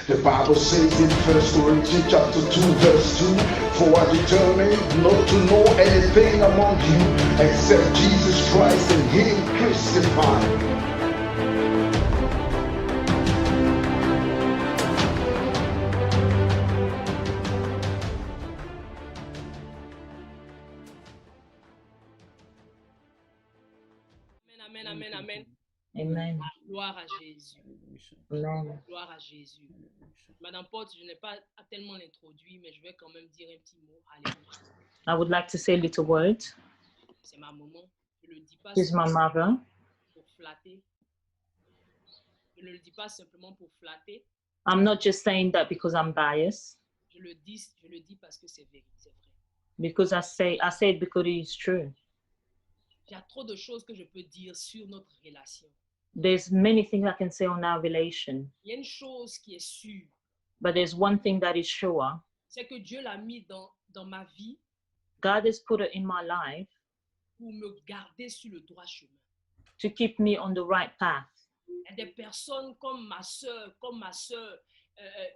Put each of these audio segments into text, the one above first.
The Bible says in 1 Corinthians chapter 2 verse 2, for I determined not to know anything among you except Jesus Christ and Him crucified. Amen, amen, amen. Amen. Gloire à Jésus. Amen. Gloire à Jésus. Madame Porte, je n'ai pas tellement introduit, mais je vais quand même dire un petit mot. Alléluia. I would like to say a little word. C'est ma maman. Je ne le dis pas She's my mother. pour flatter. Je ne le dis pas simplement pour flatter. I'm not just saying that because I'm biased. Je le dis parce que c'est vrai. C'est vrai. Because I say it because it is true. Il y a trop de choses que je peux dire sur notre relation. There's many things I can say on our relation, Il y a une chose qui est sûre, but there's one thing that is sure. c'est que Dieu l'a mis dans ma vie God has put it in my life pour me garder sur le droit chemin. to keep me on the right path. Il y a des personnes comme ma soeur, elle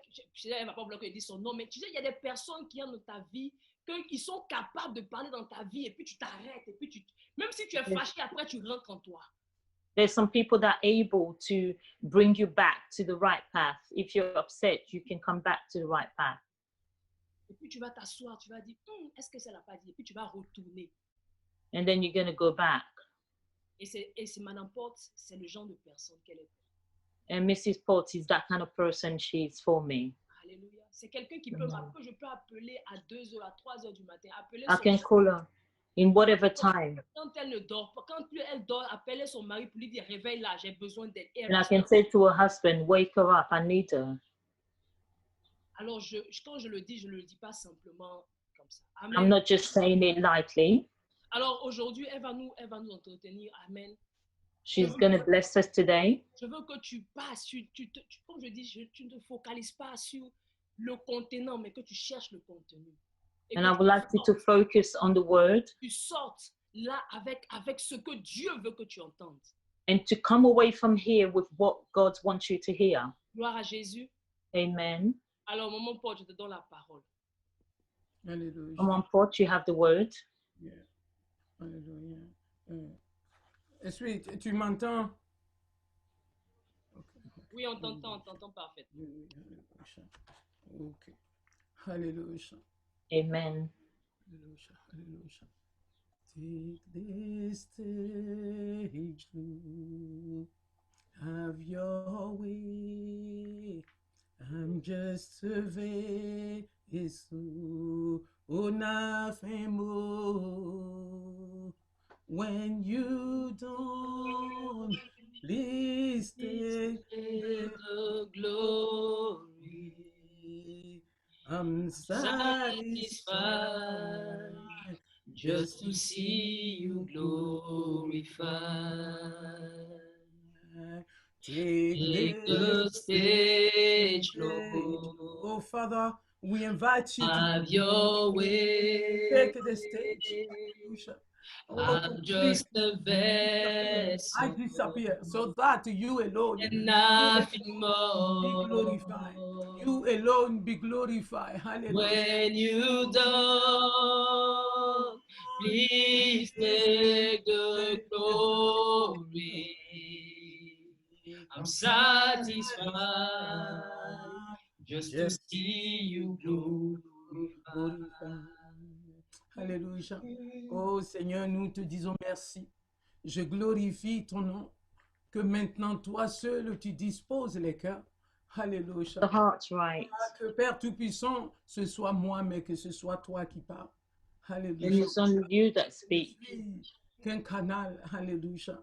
ne va pas vouloir que je dise son nom, mais tu sais, il y a des personnes qui ont dans ta vie, qui sont capables de parler dans ta vie, et puis tu t'arrêtes, et puis même si tu es fâché, après tu rentres en toi. There's some people that are able to bring you back to the right path. If you're upset, you can come back to the right path. Et puis tu vas t'asseoir, tu vas dire, est-ce que ça l'a pas dit? Et puis tu vas retourner. And then you're going to go back. Et c'est Madame Porte, c'est le genre de personne qu'elle est. And Mrs. Potts is that kind of person she's for me. Alléluia. C'est quelqu'un qui peut m'appeler, je peux appeler à 2h, à 3h du matin. Appeler I can call her in whatever time. Quand elle ne dort pas, quand elle dort, appeler son mari pour lui dire, réveille-la, j'ai besoin d'elle. And I can say to her husband, wake her up, I need her. Alors, quand je le dis pas simplement comme ça. Amen. I'm not just saying it lightly. Alors, aujourd'hui, elle va nous entretenir. Amen. She's going to bless us today. Je veux que tu passes, comme je dis, tu ne te focalises pas sur le contenant, mais que tu cherches le contenu. And I would like you to focus on the word. Tu sortes là avec ce que Dieu veut que tu entendes. And to come away from here with what God wants you to hear. Gloire à Jésus. Amen. Alors, Maman Paul, je te donne la parole. Alléluia. Maman Paul, you have the word. Yeah. Alléluia. Est-ce que tu m'entends? Okay. Oui, on t'entend parfaitement. Ok. Alléluia. Amen. Alléluia. Alléluia. Take this stage, Lord. Have your way. I'm just a vessel, oh, nothing more. When you don't, please take the glory. I'm satisfied just to see you glorified. Take the stage, Lord. Oh, Father, we invite you to have your way. take the stage. I'm just a vessel. I disappear so that you alone and nothing be more. glorified. You alone be glorified. Hallelujah. When you don't, please take the glory. I'm satisfied just to see you glorified. Alléluia. Oh Seigneur, nous te disons merci. Je glorifie ton nom. Que maintenant, toi seul, tu disposes les cœurs. Alléluia. The heart's right. Que Père Tout-Puissant, ce soit moi, mais que ce soit toi qui parles. Alléluia. And it's only you that speak. Qu'un canal. Alléluia.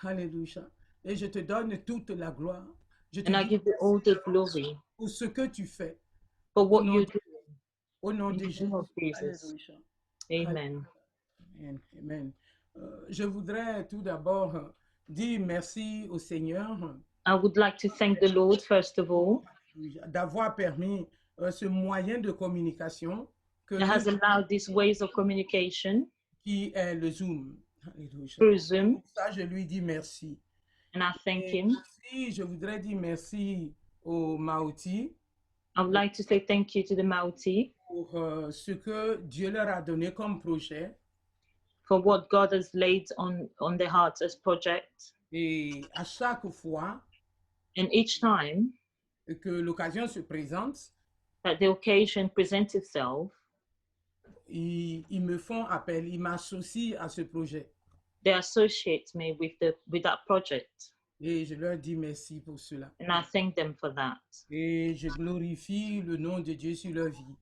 Alléluia. Et je te donne toute la gloire. Je te And I give you all the glory pour ce que tu fais. for what you do. Au nom In de the name of Jésus. Jesus. Alléluia. Amen. Amen. Amen. Je voudrais tout d'abord dire merci au Seigneur I would like to thank the Lord, first of all, d'avoir permis ce moyen de communication que that has allowed these ways of communication qui est le Zoom. Alléluia. through Zoom. Pour ça, je lui dis merci. And I thank Et him. aussi, je voudrais dire merci au Maouti I would like to say thank you to the Maoti pour ce que Dieu leur a donné comme projet. for what God has laid on their hearts as project. Et à chaque fois And each time que l'occasion se présente, that the occasion presents itself, ils me font appel, ils m'associent à ce projet. they associate me with that project. Et je leur dis merci pour cela. And I thank them for that. Et je glorifie le nom de Dieu sur leur vie.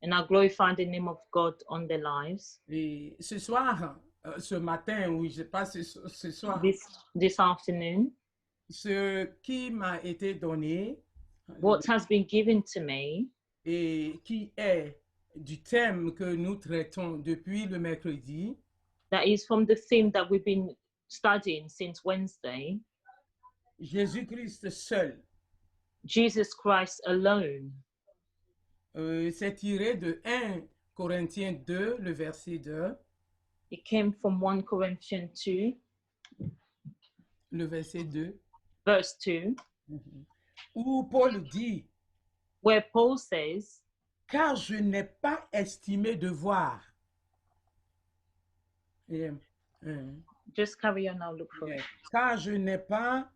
And I glorify the name of God on their lives. Et ce soir, ce matin, oui, je sais pas ce soir, This afternoon, ce qui m'a été donné what has been given to me, et qui est du thème que nous traitons depuis le mercredi, that is from the theme that we've been studying since Wednesday, Jésus-Christ seul. Jesus Christ alone. C'est tiré de 1 Corinthiens 2, le verset 2, It came from 1 Corinthians 2, le verset 2, verse 2, où Paul dit, where Paul says, car je n'ai pas estimé devoir. just carry on, I'll look for it. Car je n'ai pas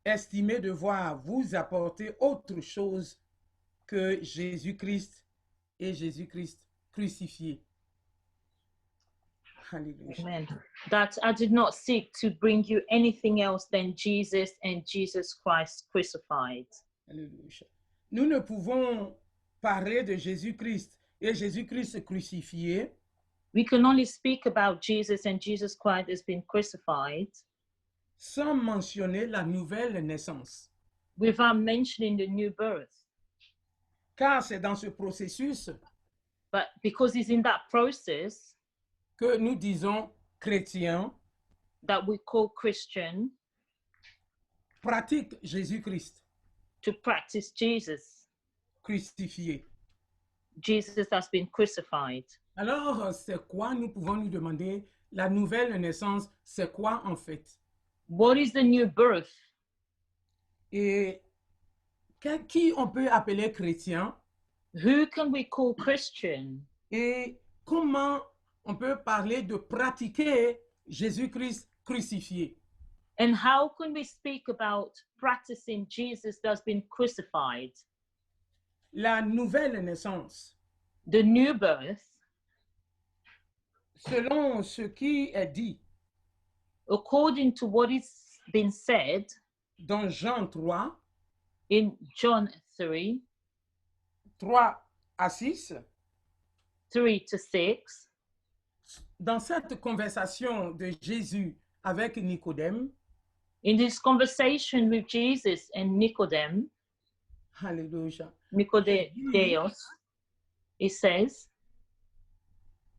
estimé devoir vous apporter autre chose que Jésus-Christ et Jésus-Christ crucifié. Alléluia. Amen. That I did not seek to bring you anything else than Jesus and Jesus Christ crucified. Alléluia. Nous ne pouvons parler de Jésus-Christ et Jésus-Christ crucifié We can only speak about Jesus and Jesus Christ has been crucified sans mentionner la nouvelle naissance. without mentioning the new birth. Car c'est dans ce processus But because it's in that process que nous disons chrétiens that we call Christian pratique Jésus-Christ to practice Jesus. crucifié. Jesus has been crucified. Alors, c'est quoi, nous pouvons nous demander, la nouvelle naissance, c'est quoi en fait? What is the new birth? Et qui on peut appeler chrétien? Who can we call Christian? Et comment on peut parler de pratiquer Jésus-Christ crucifié? And how can we speak about practicing Jesus that's been crucified? La nouvelle naissance, The new birth, selon ce qui est dit according to what is been said dans Jean 3, in John 3, 3 à 6, 3 to 6, dans cette conversation de Jésus avec Nicodème, in this conversation with Jesus and Nicodemus, alléluia, it says,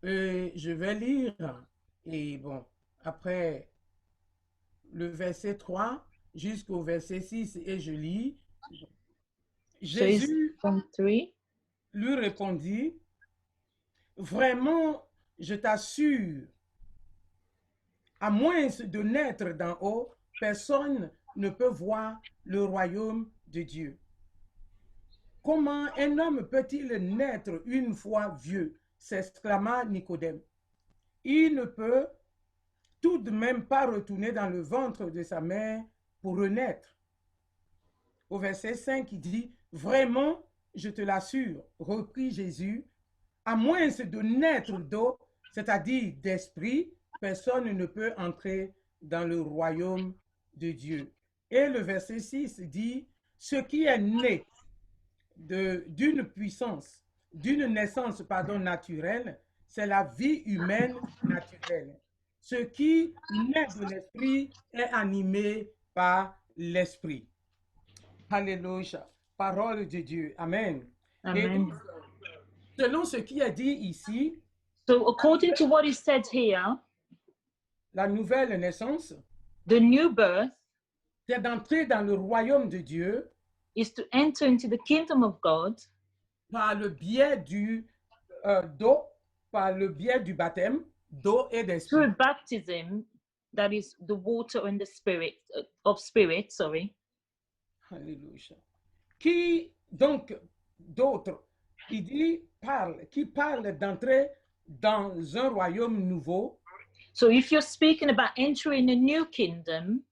je vais lire, et bon, après le verset 3 jusqu'au verset 6, et je lis. so it's Jésus from 3. lui répondit, vraiment, je t'assure, à moins de naître d'en haut, personne ne peut voir le royaume de Dieu. Comment un homme peut-il naître une fois vieux? S'exclama Nicodème. Il ne peut tout de même pas retourner dans le ventre de sa mère pour renaître. Au verset 5, il dit, vraiment, je te l'assure, reprit Jésus, à moins de naître d'eau, c'est-à-dire d'esprit, personne ne peut entrer dans le royaume de Dieu. Et le verset 6 dit, ce qui est né d'une puissance, d'une naissance, naturelle, c'est la vie humaine naturelle. Ce qui naît de l'esprit est animé par l'esprit. Alléluia. Parole de Dieu. Amen. Amen. Et selon ce qui est dit ici, So according to what is said here, la nouvelle naissance, the new birth c'est d'entrer dans le royaume de Dieu is to enter into the kingdom of God par le biais d'eau, par le biais du baptême d'eau et d'esprit. through baptism, that is the water and the spirit of spirit, sorry. Alléluia. qui, donc, d'autres, qui parle d'entrer dans un royaume nouveau, So if you're speaking about entering a new kingdom,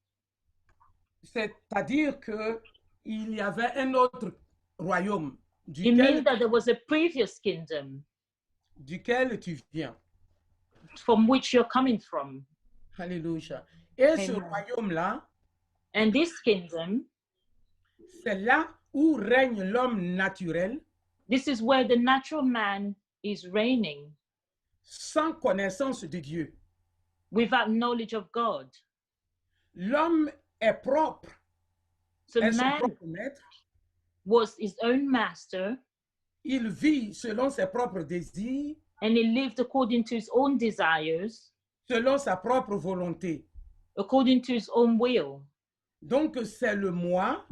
c'est-à-dire que il y avait un autre royaume it means that there was a previous kingdom duquel tu viens. from which you're coming from. Alléluia. Et ce Amen. royaume-là, And this kingdom, c'est là où règne l'homme naturel, this is where the natural man is reigning sans connaissance de Dieu. without knowledge of God. L'homme est propre, So est son man propre maître. was his own master, Il vit selon ses propres désirs, and he lived according to his own desires, selon sa propre volonté. according to his own will. Donc, c'est le moi.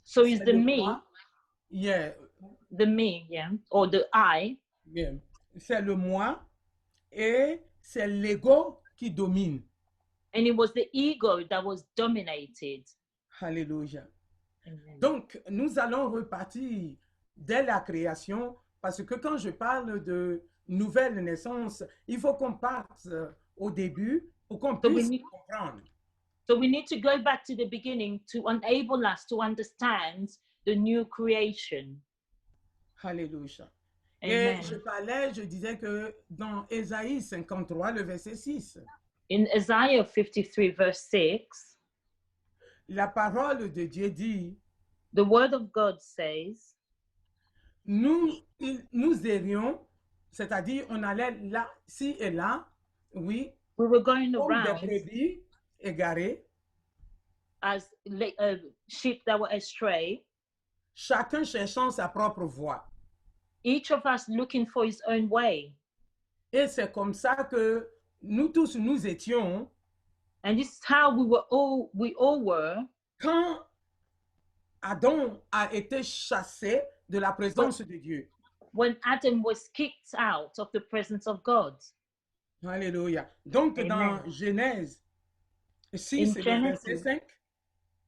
So it's c'est the le me, moi. Yeah, yeah, or the I, yeah. C'est le moi et c'est l'ego qui domine. and it was the ego that was dominated. Alléluia. Amen. Donc, nous allons repartir dès la création parce que quand je parle de nouvelle naissance, il faut qu'on parte au début pour qu'on So we puisse need- comprendre. So we need to go back to the beginning to enable us to understand the new creation. Alléluia. Amen. Et je disais que dans Ésaïe 53, le verset 6, In Isaiah 53, verse 6, la parole de Dieu dit, the word of God says, nous irions, c'est-à-dire on allait là, ci et là, oui, we were going comme des around brebis égarées, as sheep that were astray, chacun cherchant sa propre voie. each of us looking for his own way. Et c'est comme ça que nous tous, nous étions And this is how we all were quand Adam a été chassé de la présence de Dieu. when Adam was kicked out of the presence of God. Alléluia. Donc, Amen. dans Genèse 6, In le verset Genesis. 5,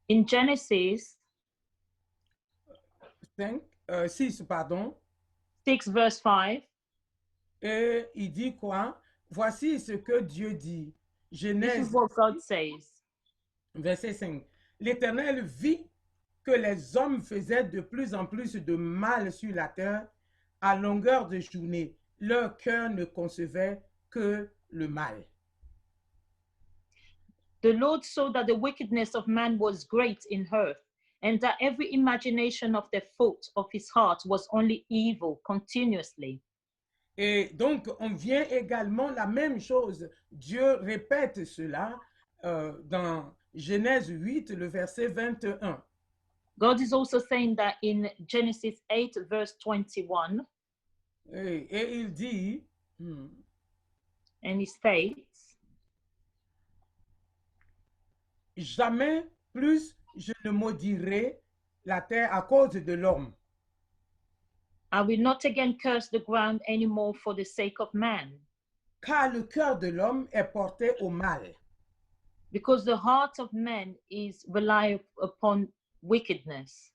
In Genesis 6, pardon, 6, verse 5, et il dit quoi? Voici ce que Dieu dit. this Genèse is what God says. verset 5. L'Éternel vit que les hommes faisaient de plus en plus de mal sur la terre à longueur de journée. Leur cœur ne concevait que le mal. The Lord saw that the wickedness of man was great in earth, and that every imagination of the thought of his heart was only evil continuously. Et donc, on vient également la même chose. Dieu répète cela dans Genèse 8, le verset 21. God is also saying that in Genesis 8, verse 21, Et il dit, and he states, jamais plus je ne maudirai la terre à cause de l'homme. I will not again curse the ground anymore for the sake of man, Car le cœur de l'homme est porté au mal. because the heart of man is reliant upon wickedness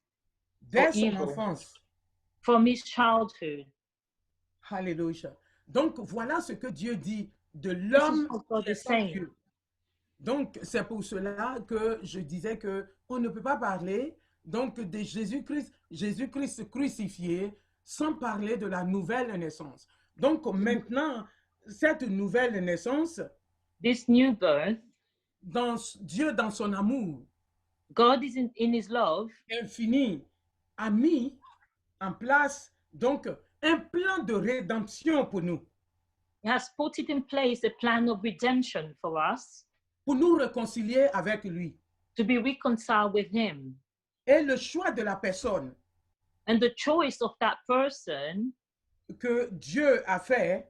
Dès or son evil enfance. from his childhood. Alléluia. Donc, voilà ce que Dieu dit de This is l'homme what God qui est is sans saying. Dieu. Donc, c'est pour cela que je disais que on ne peut pas parler donc de Jésus-Christ crucifié sans parler de la nouvelle naissance. Donc, maintenant, cette nouvelle naissance, This new birth, Dieu dans son amour God is in his love, infini a mis en place donc un plan de rédemption pour nous, he has put it in place a plan of redemption for us pour nous réconcilier avec lui. to be reconciled with him. Et le choix de la personne And the choice of that person que Dieu a fait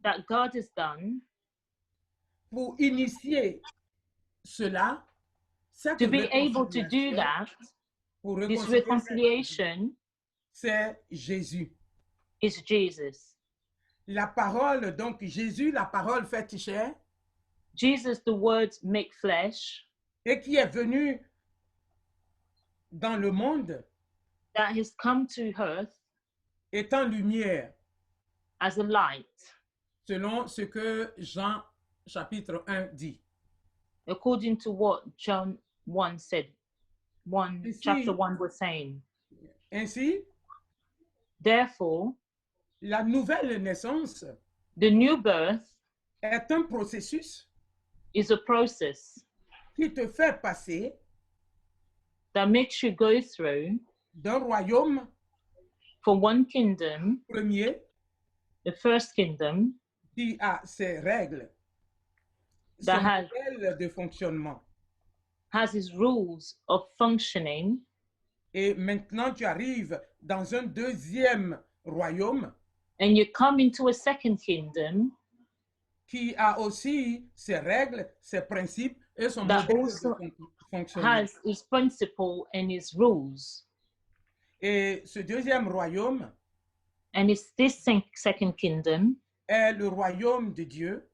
that God has done pour initier cela, cette to be able to do réconciliation, that, pour this réconcilier, reconciliation c'est Jésus. is Jesus. La parole, donc Jésus, la parole faite chair, Jesus, the word make flesh, et qui est venu dans le monde that has come to earth étant lumière, as a light, selon ce que Jean chapitre 1 dit. according to what John 1 said. Ici- Chapter 1 was saying. Ainsi, Therefore, la nouvelle naissance the new birth est un processus is a process qui te fait passer that makes you go through d'un royaume from one kingdom, premier the first kingdom, qui a ses règles, That son has- modèle de fonctionnement. has its rules of functioning, Et maintenant, tu arrives dans un deuxième royaume and you come into a second kingdom qui a aussi ses règles, ses principes et son That modèle also de fonctionnement. has its principle and its rules. Et ce deuxième royaume And it's this second kingdom est le royaume de Dieu.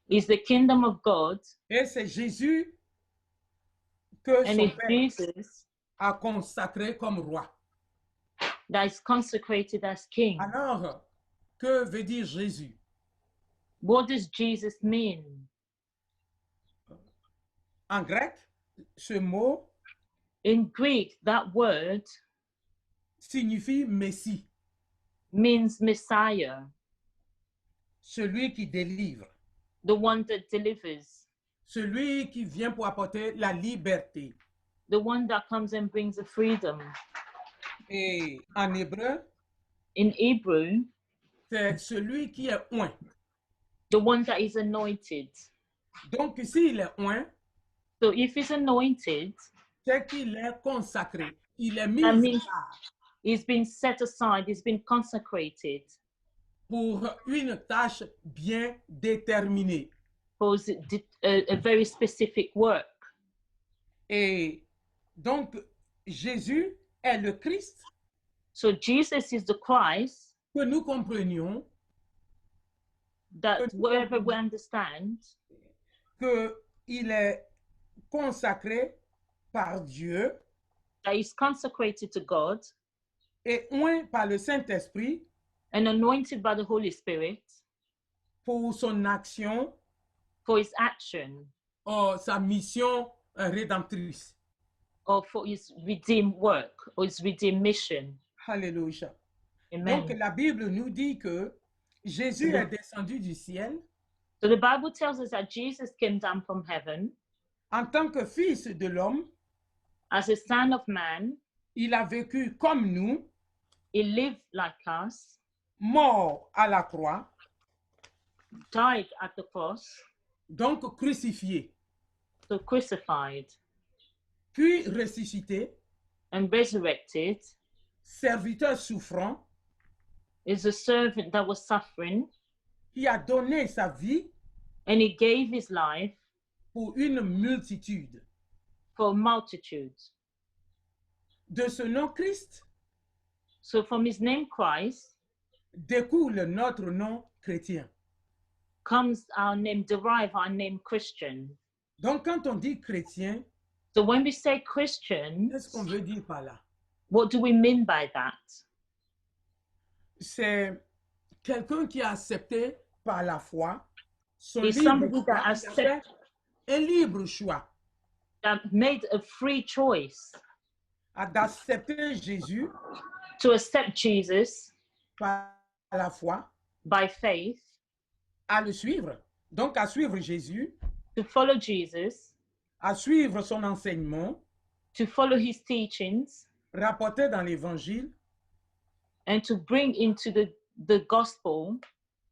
is the kingdom of God, Et c'est Jésus que and son it's Père Jesus a consacré comme roi. that is consecrated as king. Alors, que veut dire Jésus? What does Jesus mean? En grec, ce mot In Greek, that word signifie Messie, means Messiah, celui qui délivre, the one that delivers, celui qui vient pour apporter la liberté. the one that comes and brings the freedom. Et en hébreu, In Hebrew, c'est celui qui est oint. the one that is anointed. Donc, s'il est oint, So if he's anointed, c'est qu'il est consacré. Il est mis That à means- part he's been set aside, he's been consecrated pour une tâche bien déterminée. for a very specific work. Et donc, Jésus est le Christ, So Jesus is the Christ que nous comprenions that wherever we understand qu'il est consacré par Dieu that is consecrated to God et oint par le Saint-Esprit and anointed by the Holy Spirit pour son action, for his action sa mission rédemptrice. or for his redeemed work or his redeemed mission. Alléluia. Amen. Donc, la Bible nous dit que Jésus Amen. est descendu du ciel So the Bible tells us that Jesus came down from heaven en tant que fils de l'homme. as a son of man. Il a vécu comme nous, He lived like us, mort à la croix, died at the cross, donc crucifié, so crucified puis ressuscité, and resurrected, serviteur souffrant, is a servant that was suffering, qui a donné sa vie and he gave his life pour une multitude. for multitudes. De ce nom Christ So from his name Christ découle notre nom chrétien. comes our name, derive our name Christian. Donc, quand on dit chrétien, So when we say Christian, qu'est-ce qu'on veut dire par là? what do we mean by that? C'est quelqu'un qui a accepté par la foi son It's libre somebody choix. that Il a fait accept- un libre choix That made a free choice d'accepter Jésus to accept Jesus par la foi, by faith, à le suivre. Donc, à suivre Jésus, to follow Jesus, à suivre son enseignement, to follow his teachings, rapporté dans l'Évangile, and to bring into the gospel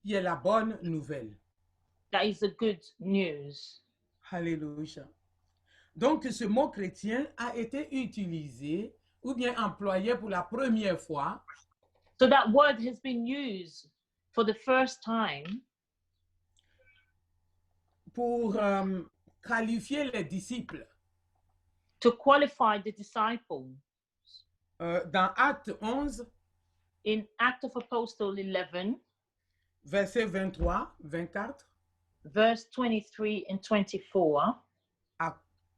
qui est la bonne nouvelle. that is the good news. Alléluia. Donc, ce mot chrétien a été utilisé ou bien employé pour la première fois So that word has been used for the first time pour qualifier les disciples. to qualify the disciples. Dans Acte 11, In Act of Apostle 11, versets 23, 24 verse 23 and 24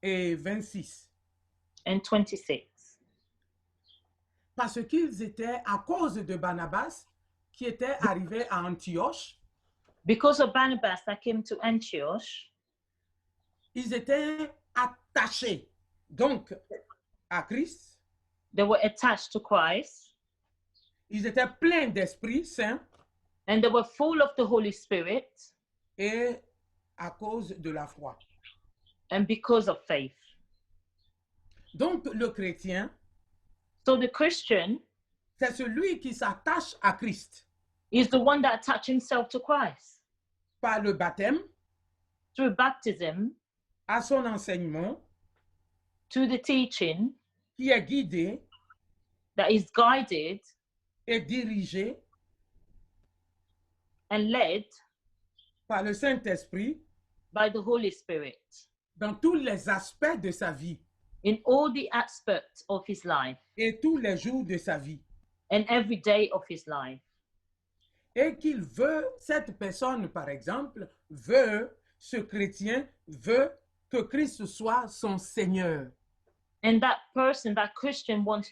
et 26. and 26. parce qu'ils étaient, à cause de Barnabas, qui était arrivé à Antioche, Because of Barnabas that came to Antioch, ils étaient attachés donc à Christ, they were attached to Christ, ils étaient pleins d'Esprit Saint and they were full of the Holy Spirit, et à cause de la foi. and because of faith. Donc le chrétien, So the Christian c'est celui qui s'attache à Christ is the one that attached himself to Christ par le baptême, through baptism, à son enseignement, to the teaching qui est guidé that is guided et dirigé and led par le Saint-Esprit by the Holy Spirit dans tous les aspects de sa vie in all the aspects of his life et tous les jours de sa vie. and every day of his life. Et qu'il veut, cette personne par exemple, ce chrétien veut que Christ soit son Seigneur. And that person, that Christian, wants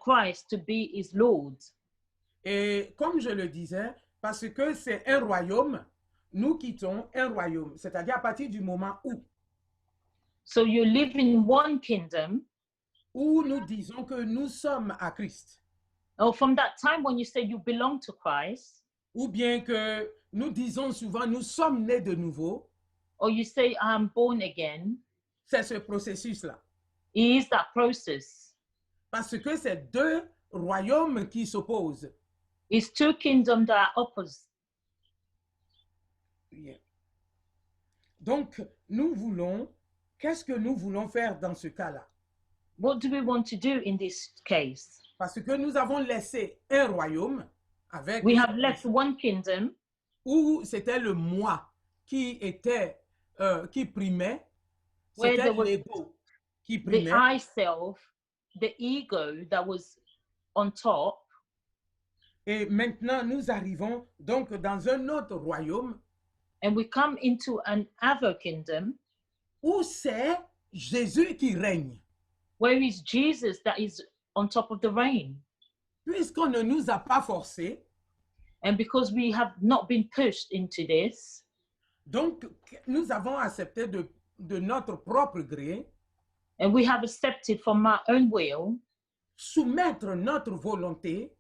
Christ to be his Lord. Et comme je le disais, parce que c'est un royaume, nous quittons un royaume, c'est-à-dire à partir du moment So you live in one kingdom, où nous disons que nous sommes à Christ, or from that time when you say you belong to Christ, ou bien que nous disons souvent nous sommes nés de nouveau, or you say I'm born again, c'est ce processus-là. it is that process. Parce que c'est deux royaumes qui s'opposent. It's two kingdoms that are opposite. Bien. Donc, qu'est-ce que nous voulons faire dans ce cas-là? What do we want to do in this case? Parce que nous avons laissé un royaume avec We have left one kingdom où c'était le moi qui primait, Where c'était there was l'ego qui the primait. I self, the ego that was on top, Et maintenant, nous arrivons donc dans un autre royaume and we come into another kingdom où c'est Jésus qui règne. where is Jesus that is on top of the reign. Puisqu'on ne nous a pas forcés, And because we have not been pushed into this, donc nous avons accepté de notre propre gré, and we have accepted from our own will soumettre notre volonté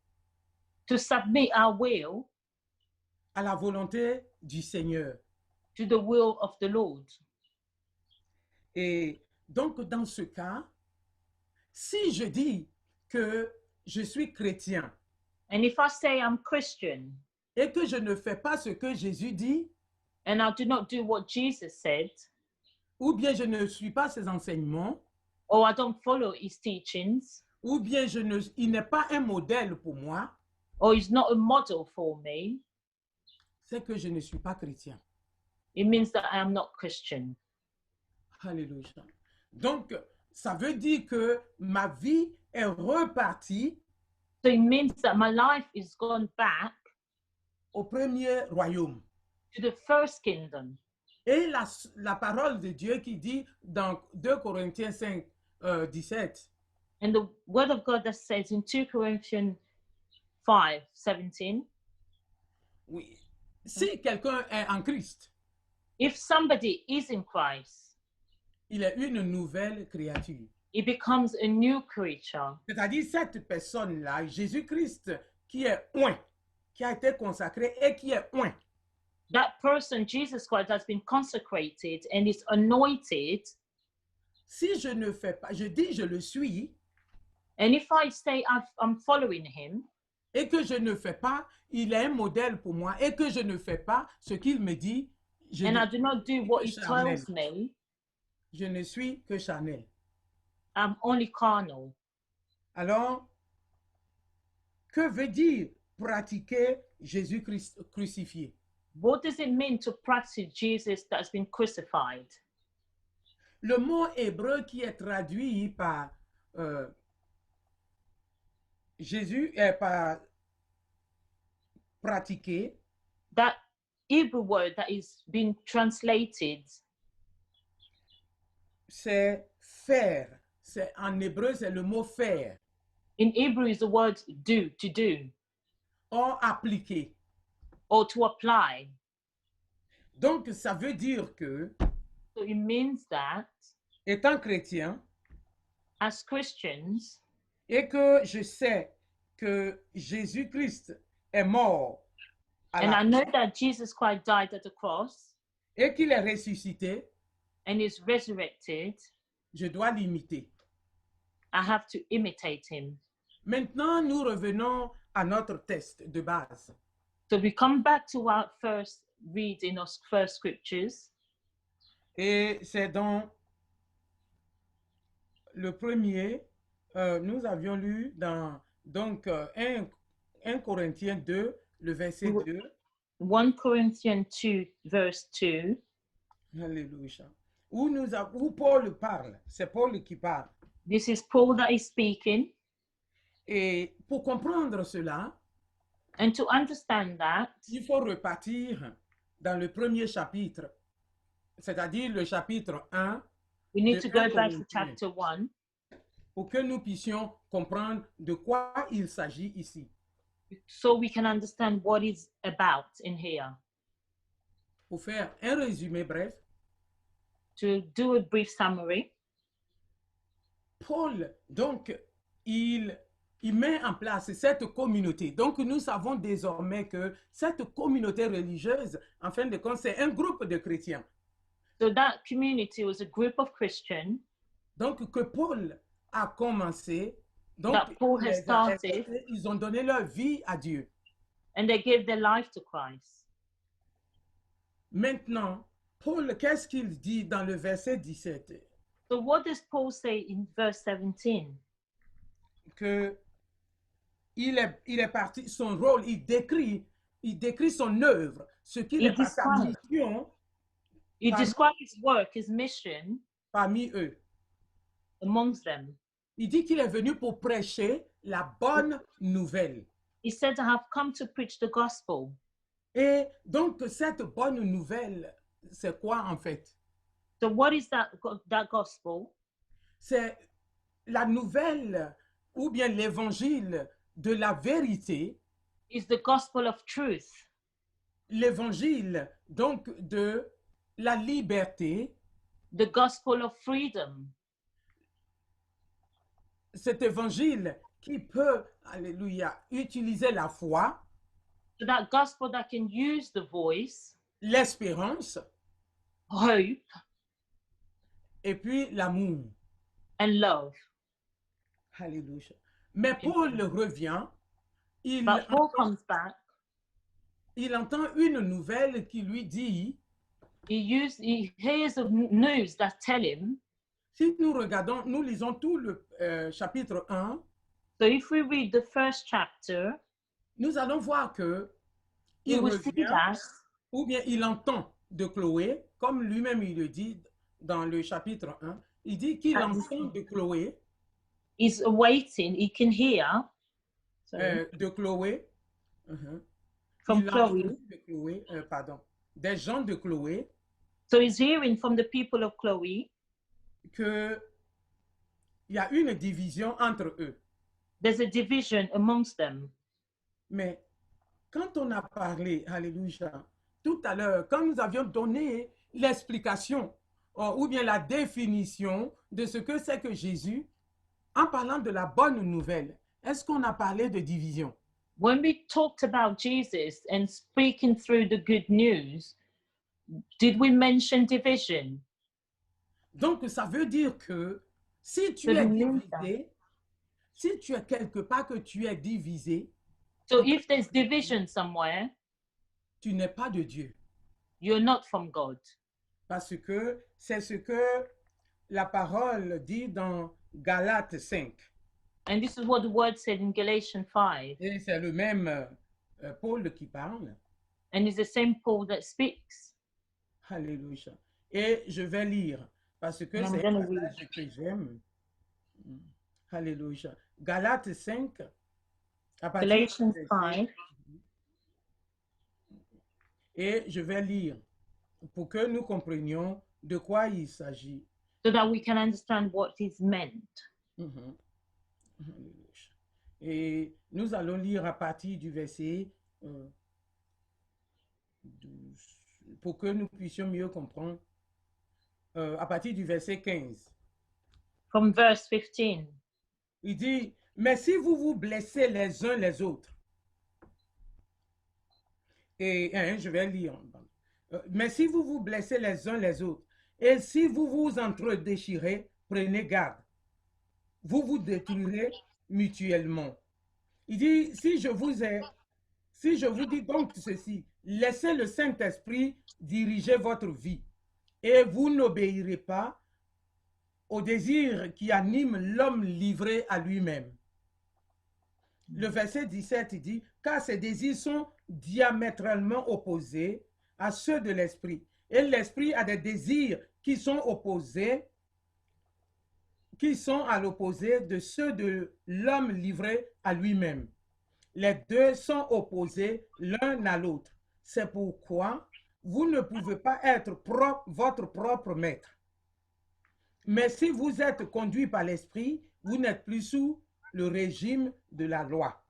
to submit our will à la volonté du Seigneur. to the will of the Lord. Et donc, dans ce cas, si je dis que je suis chrétien And if I say I'm Christian et que je ne fais pas ce que Jésus dit, and I do not do what Jesus said, ou bien je ne suis pas ses enseignements, or I don't follow his teachings, ou bien il n'est pas un modèle pour moi, or he's not a model for me, c'est que je ne suis pas chrétien. it means that I am not Christian. Alléluia. Donc, ça veut dire que ma vie est repartie So it means that my life is gone back au premier royaume. to the first kingdom. Et la parole de Dieu qui dit dans 2 Corinthiens 5, 17, And the word of God that says in 2 Corinthians 5:17, oui, si quelqu'un est en Christ, if somebody is in Christ, il est une nouvelle créature. he becomes a new creature. C'est-à-dire cette personne-là, Jésus-Christ, qui est oint, qui a été consacré et qui est oint. That person, Jesus Christ, has been consecrated and is anointed. Si je ne fais pas, je dis je le suis, And if I say I'm following him, et que je ne fais pas, il est un modèle pour moi, et que je ne fais pas ce qu'il me dit, je and ne I do not do what he charnel. tells me, Je ne suis que charnel. I'm only carnal. Alors, que veut dire pratiquer Jésus-Christ crucifié? What does it mean to practice Jesus that has been crucified? Le mot hébreu qui est traduit par Jésus est par pratiquer, That Hebrew word that is being translated, c'est faire. En hébreu, c'est le mot faire. In Hebrew is the word do, to do, or appliquer. or to apply. Donc, ça veut dire que, So it means that étant chrétien, as Christians, et que je sais que Jésus-Christ est mort à and la I know croix that Jesus Christ died at the cross et qu'il est ressuscité, and is resurrected, je dois l'imiter. I have to imitate him. Maintenant, nous revenons à notre test de base. So we come back to our first reading of first scriptures, Et c'est dans le premier, nous avions lu dans donc 1 Corinthiens 2, le verset 2. 1 Corinthians 2, verse 2, Alléluia. Où Paul parle, c'est Paul qui parle. this is Paul that is speaking. Et pour comprendre cela, And to understand that, il faut repartir dans le premier chapitre, c'est-à-dire le chapitre 1, we need de to go 1 back to Corinthiens, chapter 1 pour que nous puissions comprendre de quoi il s'agit ici. so we can understand what is about in here. Pour faire un résumé bref, To do a brief summary, Paul, donc, il met en place cette communauté. Donc, nous savons désormais que cette communauté religieuse, en fin de compte, c'est un groupe de chrétiens. so that community was a group of Christians Donc, que Paul a commencé, donc, that Paul has les a started, invités, ils ont donné leur vie à Dieu. and they gave their life to Christ. Maintenant, Paul, qu'est-ce qu'il dit dans le verset 17? So what does Paul say in verse 17? Que il est parti, son rôle, il décrit son œuvre, ce qu'il est par sa describes. mission He Pardon? describes his work, his mission parmi eux. amongst them. Il dit qu'il est venu pour prêcher la bonne nouvelle. He said, I have come to preach the gospel. Et donc, cette bonne nouvelle, c'est quoi en fait? So what is that gospel? C'est la nouvelle ou bien l'évangile de la vérité, Is the gospel of truth, l'évangile donc de la liberté, the gospel of freedom, cet évangile qui peut, alléluia, utiliser la foi, so that gospel that can use the voice, l'espérance hope, et puis l'amour. and love. Alléluia. Mais Paul revient, But Paul comes back, il entend une nouvelle qui lui dit, he hears the news that tell him. si nous regardons, nous lisons tout le chapitre 1, So if we read the first chapter, nous allons voir que we il will see revient, that ou bien il entend de Chloé, comme lui-même il le dit dans le chapitre 1, il dit qu'il Ah, entend de Chloé, he's awaiting, he can hear de Chloé, from il a Chloe. entendu de Chloé, pardon, des gens de Chloé, So he's hearing from the people of Chloe. que il y a une division entre eux. There's a division amongst them. Mais quand on a parlé, alléluia, tout à l'heure, quand nous avions donné l'explication ou bien la définition de ce que c'est que Jésus, en parlant de la bonne nouvelle, est-ce qu'on a parlé de division? When we talked about Jesus and speaking through the good news, did we mention division? Donc, ça veut dire que si tu Ça es veut dire divisé, si tu es quelque part que tu es divisé, So if there's division somewhere, tu n'es pas de Dieu. you're not from God. Parce que c'est ce que la parole dit dans Galates 5. And this is what the word said in Galatians 5. Et c'est le même Paul qui parle. And it's the same Paul that speaks. Alléluia. Et je vais lire parce que I'm c'est gonna un passage que j'aime. Alléluia. Galates 5, à partir Galatians du 5. Et je vais lire pour que nous comprenions de quoi il s'agit. So that we can understand what is meant. Mhm. Alléluia. Et nous allons lire à partir du verset 12, pour que nous puissions mieux comprendre, à partir du verset 15. From verse 15. Il dit, mais si vous vous blessez les uns les autres, et je vais lire, mais si vous vous blessez les uns les autres, et si vous vous entre-déchirez, prenez garde, vous vous détruirez mutuellement. Il dit, si je vous dis donc ceci, laissez le Saint-Esprit diriger votre vie, et vous n'obéirez pas au désir qui anime l'homme livré à lui-même. Le verset 17 dit, car ces désirs sont diamétralement opposés à ceux de l'esprit. Et l'esprit a des désirs qui sont opposés, qui sont à l'opposé de ceux de l'homme livré à lui-même. Les deux sont opposés l'un à l'autre. C'est pourquoi vous ne pouvez pas être votre propre maître. Mais si vous êtes conduit par l'esprit, vous n'êtes plus sous le régime de la loi.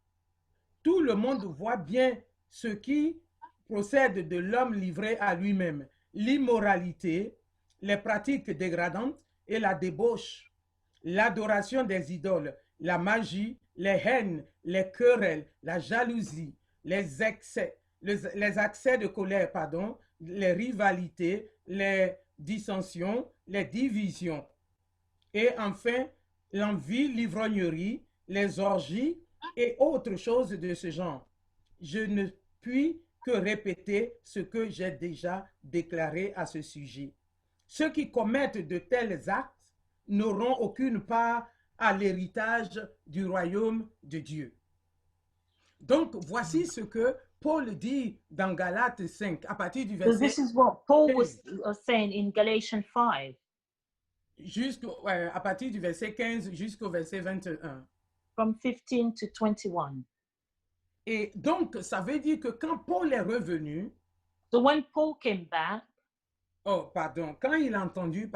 Tout le monde voit bien ce qui procède de l'homme livré à lui-même, l'immoralité, les pratiques dégradantes et la débauche, l'adoration des idoles, la magie, les haines, les querelles, la jalousie, les accès de colère, les rivalités, les dissensions, les divisions. Et enfin, l'envie, l'ivrognerie, les orgies et autres choses de ce genre. Je ne puis que répéter ce que j'ai déjà déclaré à ce sujet. Ceux qui commettent de tels actes n'auront aucune part à l'héritage du royaume de Dieu. Donc, voici ce que Paul dit dans Galates 5, à partir du So verset this is what Paul 15. was saying in Galatians 5, à partir du verset 15 jusqu'au verset 21. from 15 to 21. Et donc, ça veut dire que quand Paul est revenu, So when Paul came back, quand il a entendu,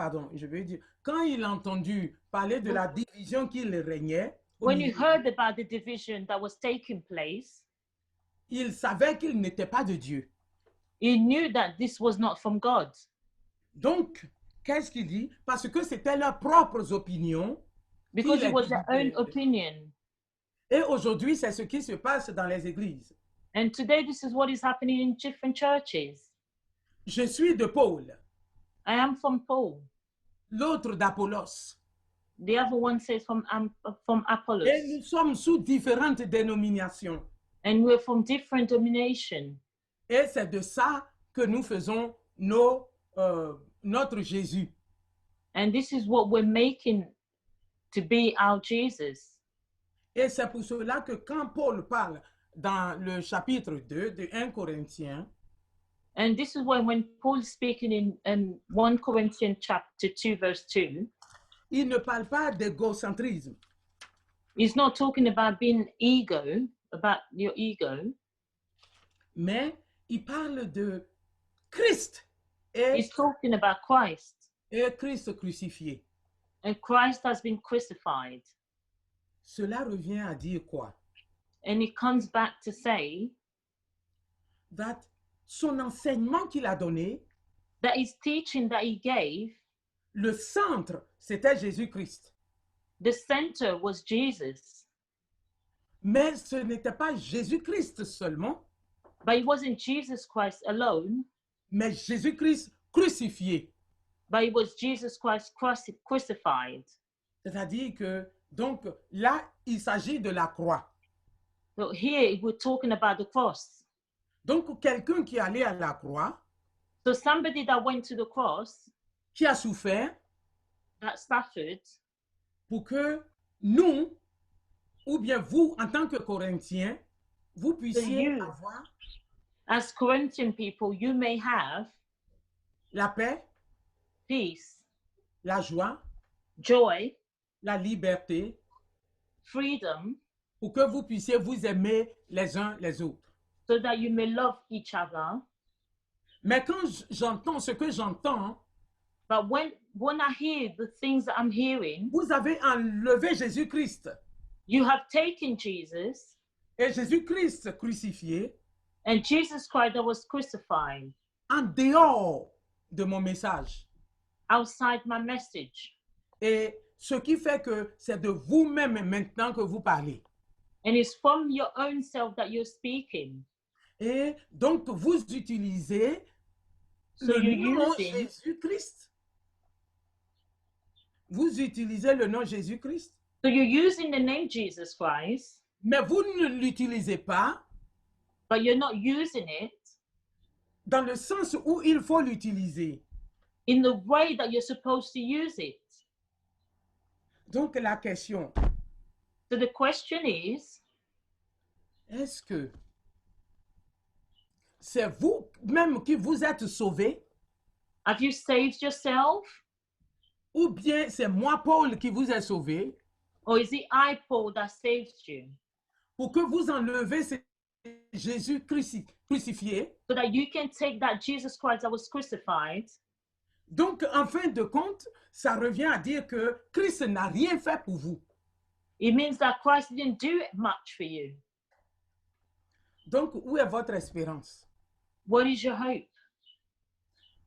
quand il a entendu parler de la division qu'il régnait, when he heard about the division that was taking place, il savait qu'il n'était pas de Dieu. he knew that this was not from God. Donc, qu'est-ce qu'il dit? Parce que c'était leurs propres opinions. Because qu'il it was a their own divisé. opinion. Et aujourd'hui, c'est ce qui se passe dans les églises. And today, this is what is happening in different churches. Je suis de Paul, I am from Paul. l'autre d'Apollos. The other one says from Apollos. Et nous sommes sous différentes dénominations. And we're from different denominations. Et c'est de ça que nous faisons notre Jésus. And this is what we're making to be our Jesus. Et c'est pour cela que quand Paul parle dans le chapitre 2 de 1 Corinthiens, And this is when Paul is speaking in 1 Corinthians chapter 2, verse 2, il ne parle pas d'égocentrisme. he's not talking about being about your ego. Mais il parle de Christ et He's talking about Christ. Christ crucifié. And Christ has been crucified. Cela revient à dire quoi? And he comes back to say That son enseignement qu'il a donné, that his teaching that he gave, le centre, c'était Jésus-Christ. the center was Jesus. Mais ce n'était pas Jésus-Christ seulement, But it wasn't Jesus Christ alone, mais Jésus-Christ crucifié. but it was Jesus Christ crucified. C'est-à-dire que, donc, là, il s'agit de la croix. So here we're talking about the cross. Donc, quelqu'un qui est allé à la croix, So somebody that went to the cross, qui a souffert that suffered, pour que nous, ou bien vous, en tant que Corinthiens, vous puissiez you. avoir as Corinthian people, you may have la paix, peace, la joie, joy, la liberté, freedom, pour que vous puissiez vous aimer les uns les autres. so that you may love each other. Mais quand j'entends ce que j'entends, But when I hear the things that I'm hearing, vous avez enlevé Jésus-Christ. You have taken Jesus et Jésus-Christ crucifié and Jesus Christ that was crucified en dehors de mon message. outside my message. Et ce qui fait que c'est de vous-même maintenant que vous parlez. And it's from your own self that you're speaking. Et donc, vous utilisez So le you're nom using- Jésus-Christ. Vous utilisez le nom Jésus-Christ. So you're using the name Jesus Christ, Mais vous ne l'utilisez pas but you're not using it dans le sens où il faut l'utiliser. in the way that you're supposed to use it. Donc, la question, So the question is, est-ce que c'est vous-même qui vous êtes sauvé have you saved yourself? ou bien c'est moi, Paul, qui vous ai sauvé Or is it I, Paul, that saved you? pour que vous enlevez ce Jésus crucifié? So that you can take that Jesus Christ that was crucified. Donc, en fin de compte, ça revient à dire que Christ n'a rien fait pour vous. It means that Christ didn't do much for you. Donc, où est votre espérance? What is your hope?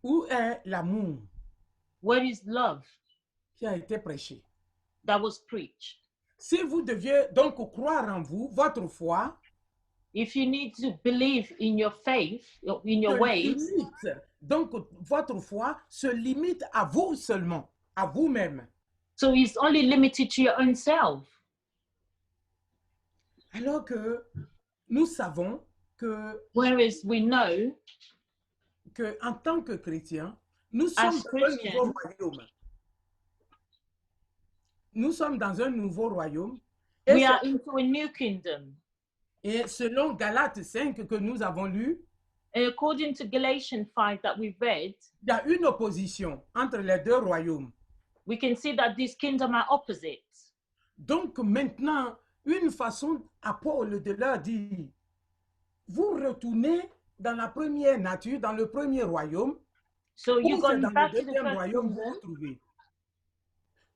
Où est l'amour What is love qui a été prêché? that was preached? Si vous deviez donc croire en vous, votre foi, If you need to believe in your faith, in your se ways, limite. Donc, votre foi se limite à vous seulement, à vous-même. so it's only limited to your own self. Alors que nous savons que, Whereas we know en tant que chrétiens, nous sommes As dans un nouveau Christians, royaume. Nous sommes dans un nouveau royaume. Et, we are into a new kingdom. et selon Galates 5 que nous avons lu, And according to Galatians 5 that we've read, il y a une opposition entre les deux royaumes. we can see that these kingdoms are opposite. Donc maintenant, une façon à Paul de leur dire, vous retournez dans la première nature, dans le premier royaume, So ou you're c'est going dans back le to the deuxième first royaume vous kingdom, vous trouvez.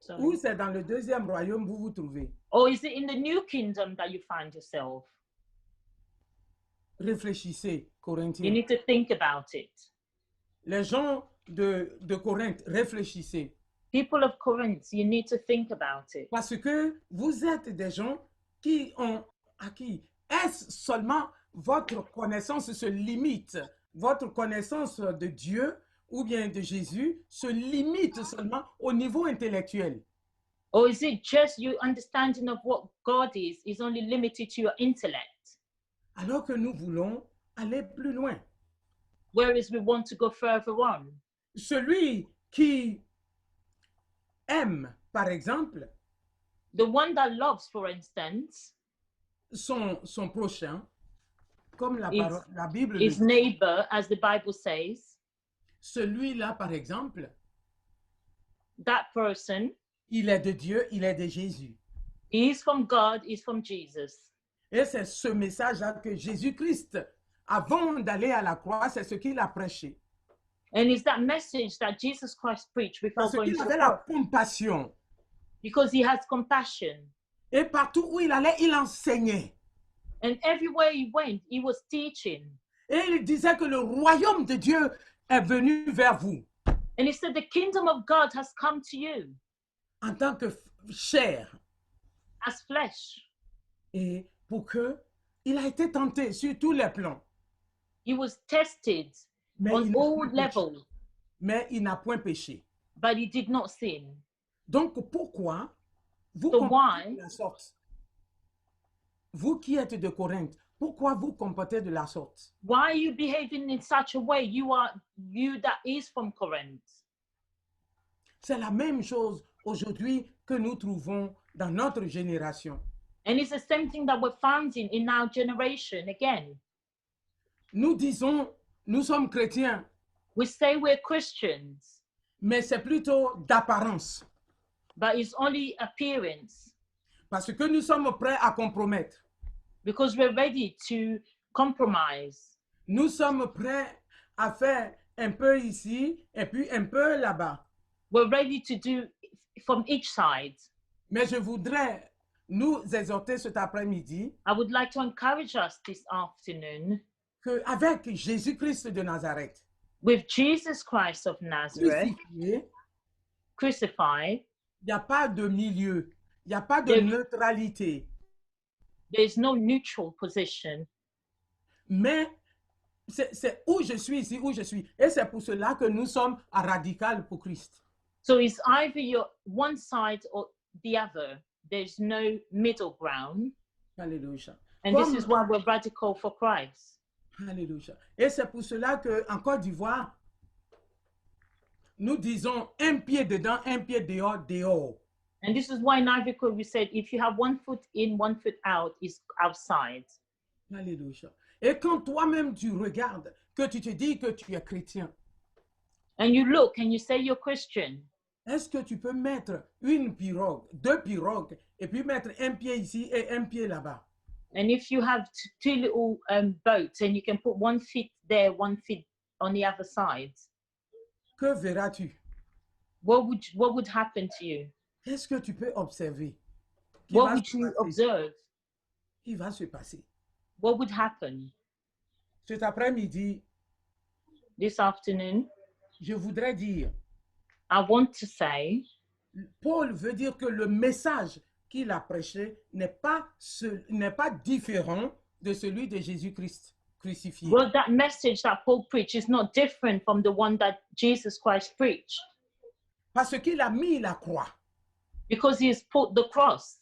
sorry. Ou c'est dans le deuxième royaume vous vous trouvez. Or is it in the new kingdom that you find yourself? Réfléchissez, You Corinthiens. need to think about it. Les gens de Corinthe, réfléchissez. People of Corinth, you need to think about it. Parce que vous êtes des gens qui ont acquis. Est-ce seulement votre connaissance se limite, votre connaissance de Dieu ou bien de Jésus se limite seulement au niveau intellectuel? Or is it just your understanding of what God is only limited to your intellect? Alors que nous voulons aller plus loin. Whereas we want to go further on. Celui qui aime, par exemple, The one that loves, for instance, son prochain, comme la Bible le his dit, neighbor, as the Bible says, celui-là, par exemple, that person, il est de Dieu, il est de Jésus. he is from God, is from Jesus. Et c'est ce message-là que Jésus-Christ, avant d'aller à la croix, c'est ce qu'il a prêché. And it's that message that Jesus Christ preached before Parce going qu'il to avait the la cross, compassion. because he has compassion. Et partout où il allait, il enseignait. And everywhere he went, he was teaching. Et il disait que le royaume de Dieu est venu vers vous And he said, the kingdom of God has come to you en tant que chair. as flesh. Et pour que il a été tenté sur tous les plans. He was tested Mais on il n'a all point péché. levels, Mais il n'a point péché. but he did not sin. Donc pourquoi vous So comportez why? de la sorte? Vous qui êtes de Corinthe, pourquoi vous comportez de la sorte? Why are you behaving in such a way? You that is from Corinth. C'est la même chose aujourd'hui que nous trouvons dans notre génération. And it's the same thing that we're finding in our generation again. Nous disons, nous sommes chrétiens, We say we're Christians, mais c'est plutôt d'apparence. but it's only appearance Parce que nous sommes prêts à compromettre. because we're ready to compromise. Nous sommes prêts à faire un peu ici et puis un peu là-bas. We're ready to do from each side. Mais je voudrais nous exhorter cet après-midi I would like to encourage us this afternoon qu'avec Jésus-Christ de Nazareth, with Jesus Christ of Nazareth, crucifié, crucified. il n'y a pas de milieu, il n'y a pas de There- neutralité, There's no neutral position, mais c'est où je suis ici, où je suis. Et c'est pour cela que nous sommes à Radical pour Christ. so it's either you're one side or the other. There's no middle ground, Alléluia. and this Comme- is why we're radical for Christ. Alléluia. Et c'est pour cela qu'en Côte d'Ivoire, nous disons un pied dedans, un pied dehors, dehors. And this is why in Ivory Coast we said if you have 1 foot in, 1 foot out, is outside. Alléluia. Et quand toi-même tu regardes, que tu te dis que tu es chrétien, And you look and you say you're Christian. est-ce que tu peux mettre une pirogue, deux pirogues, et puis mettre un pied ici et un pied là-bas? And if you have two little boats and you can put 1 foot there, 1 foot on the other side, Que verras-tu? what would happen to you? Qu'est-ce que tu peux observer? Qui What va would se you passer? observe? Qui va se passer? What would happen? Cet après-midi, This afternoon, je voudrais dire, I want to say Paul veut dire que le message qu'il a prêché n'est pas différent de celui de Jésus-Christ crucifié. well, that message that Paul preached is not different from the one that Jesus Christ preached, Parce qu'il a mis la croix. because he has put the cross.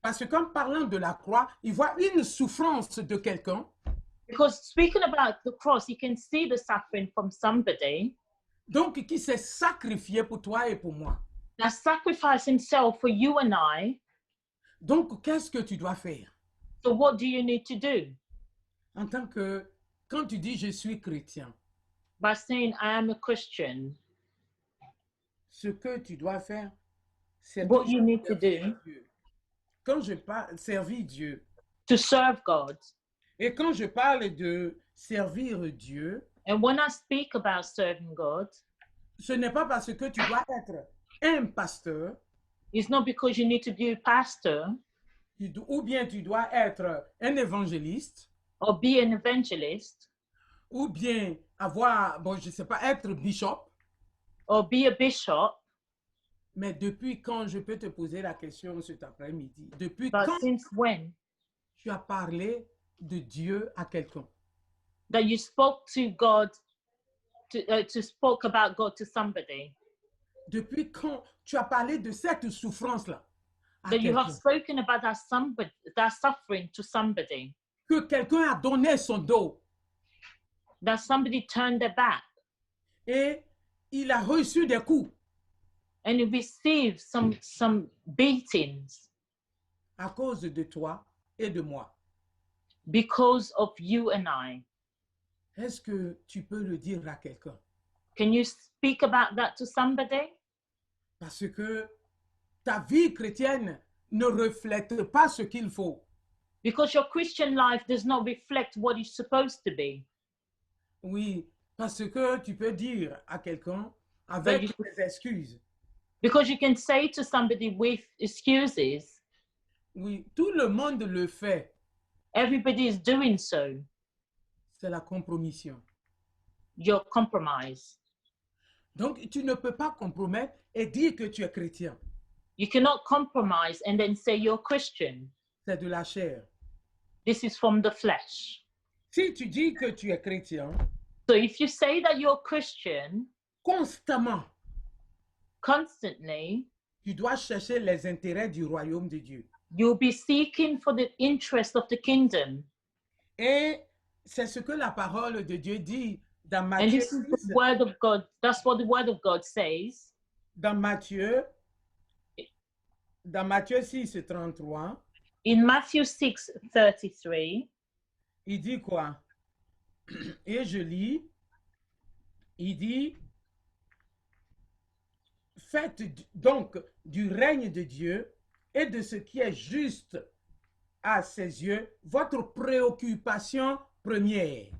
Parce qu'en parlant de la croix, il voit une souffrance de quelqu'un Because speaking about the cross, you can see the suffering from somebody donc qui s'est sacrifié pour toi et pour moi. that sacrificed himself for you and I. Donc, qu'est-ce que tu dois faire? So what do you need to do? En tant que, quand tu dis je suis chrétien, By saying I am a Christian, ce que tu dois faire, c'est what you toujours need to servir do Dieu. Quand je parle servir Dieu, to serve God. et quand je parle de servir Dieu, And when I speak about serving God, ce n'est pas parce que tu dois être un pasteur it's not because you need to be a pastor ou bien tu dois être un évangéliste or be an evangelist ou bien avoir, bon, je ne sais pas, être bishop. or be a bishop, Mais depuis quand je peux te poser la question cet après-midi? Depuis but quand since when tu as parlé de Dieu à quelqu'un? that you spoke to God, to spoke about God to somebody, Depuis quand tu as parlé de cette souffrance-là à that you have quelqu'un? spoken about that suffering to somebody, Que quelqu'un a donné son dos that somebody turned their back et il a reçu des coups and you received some beatings à cause de toi et de moi. because of you and I. Est-ce que tu peux le dire à quelqu'un? Can you speak about that to somebody? Parce que ta vie chrétienne ne reflète pas ce qu'il faut. Because your Christian life does not reflect what it's supposed to be. Oui, parce que tu peux dire à quelqu'un avec you- des excuses. Because you can say to somebody with excuses, Oui, tout le monde le fait. everybody is doing so. C'est la compromission. You're compromised. Donc, tu ne peux pas compromettre et dire que tu es chrétien. You cannot compromise and then say you're Christian. C'est de la chair. This is from the flesh. Si tu dis que tu es chrétien, So if you say that you're Christian, constamment, constantly, tu dois chercher les intérêts du royaume de Dieu. you'll be seeking for the interest of the kingdom. Et c'est ce que la parole de Dieu dit dans And Matthieu this is 6, the word of God. That's what the word of God says. dans Matthieu 6, 33, In Matthew 6:33, il dit quoi? Et je lis, il dit, faites donc du règne de Dieu et de ce qui est juste à ses yeux votre préoccupation première.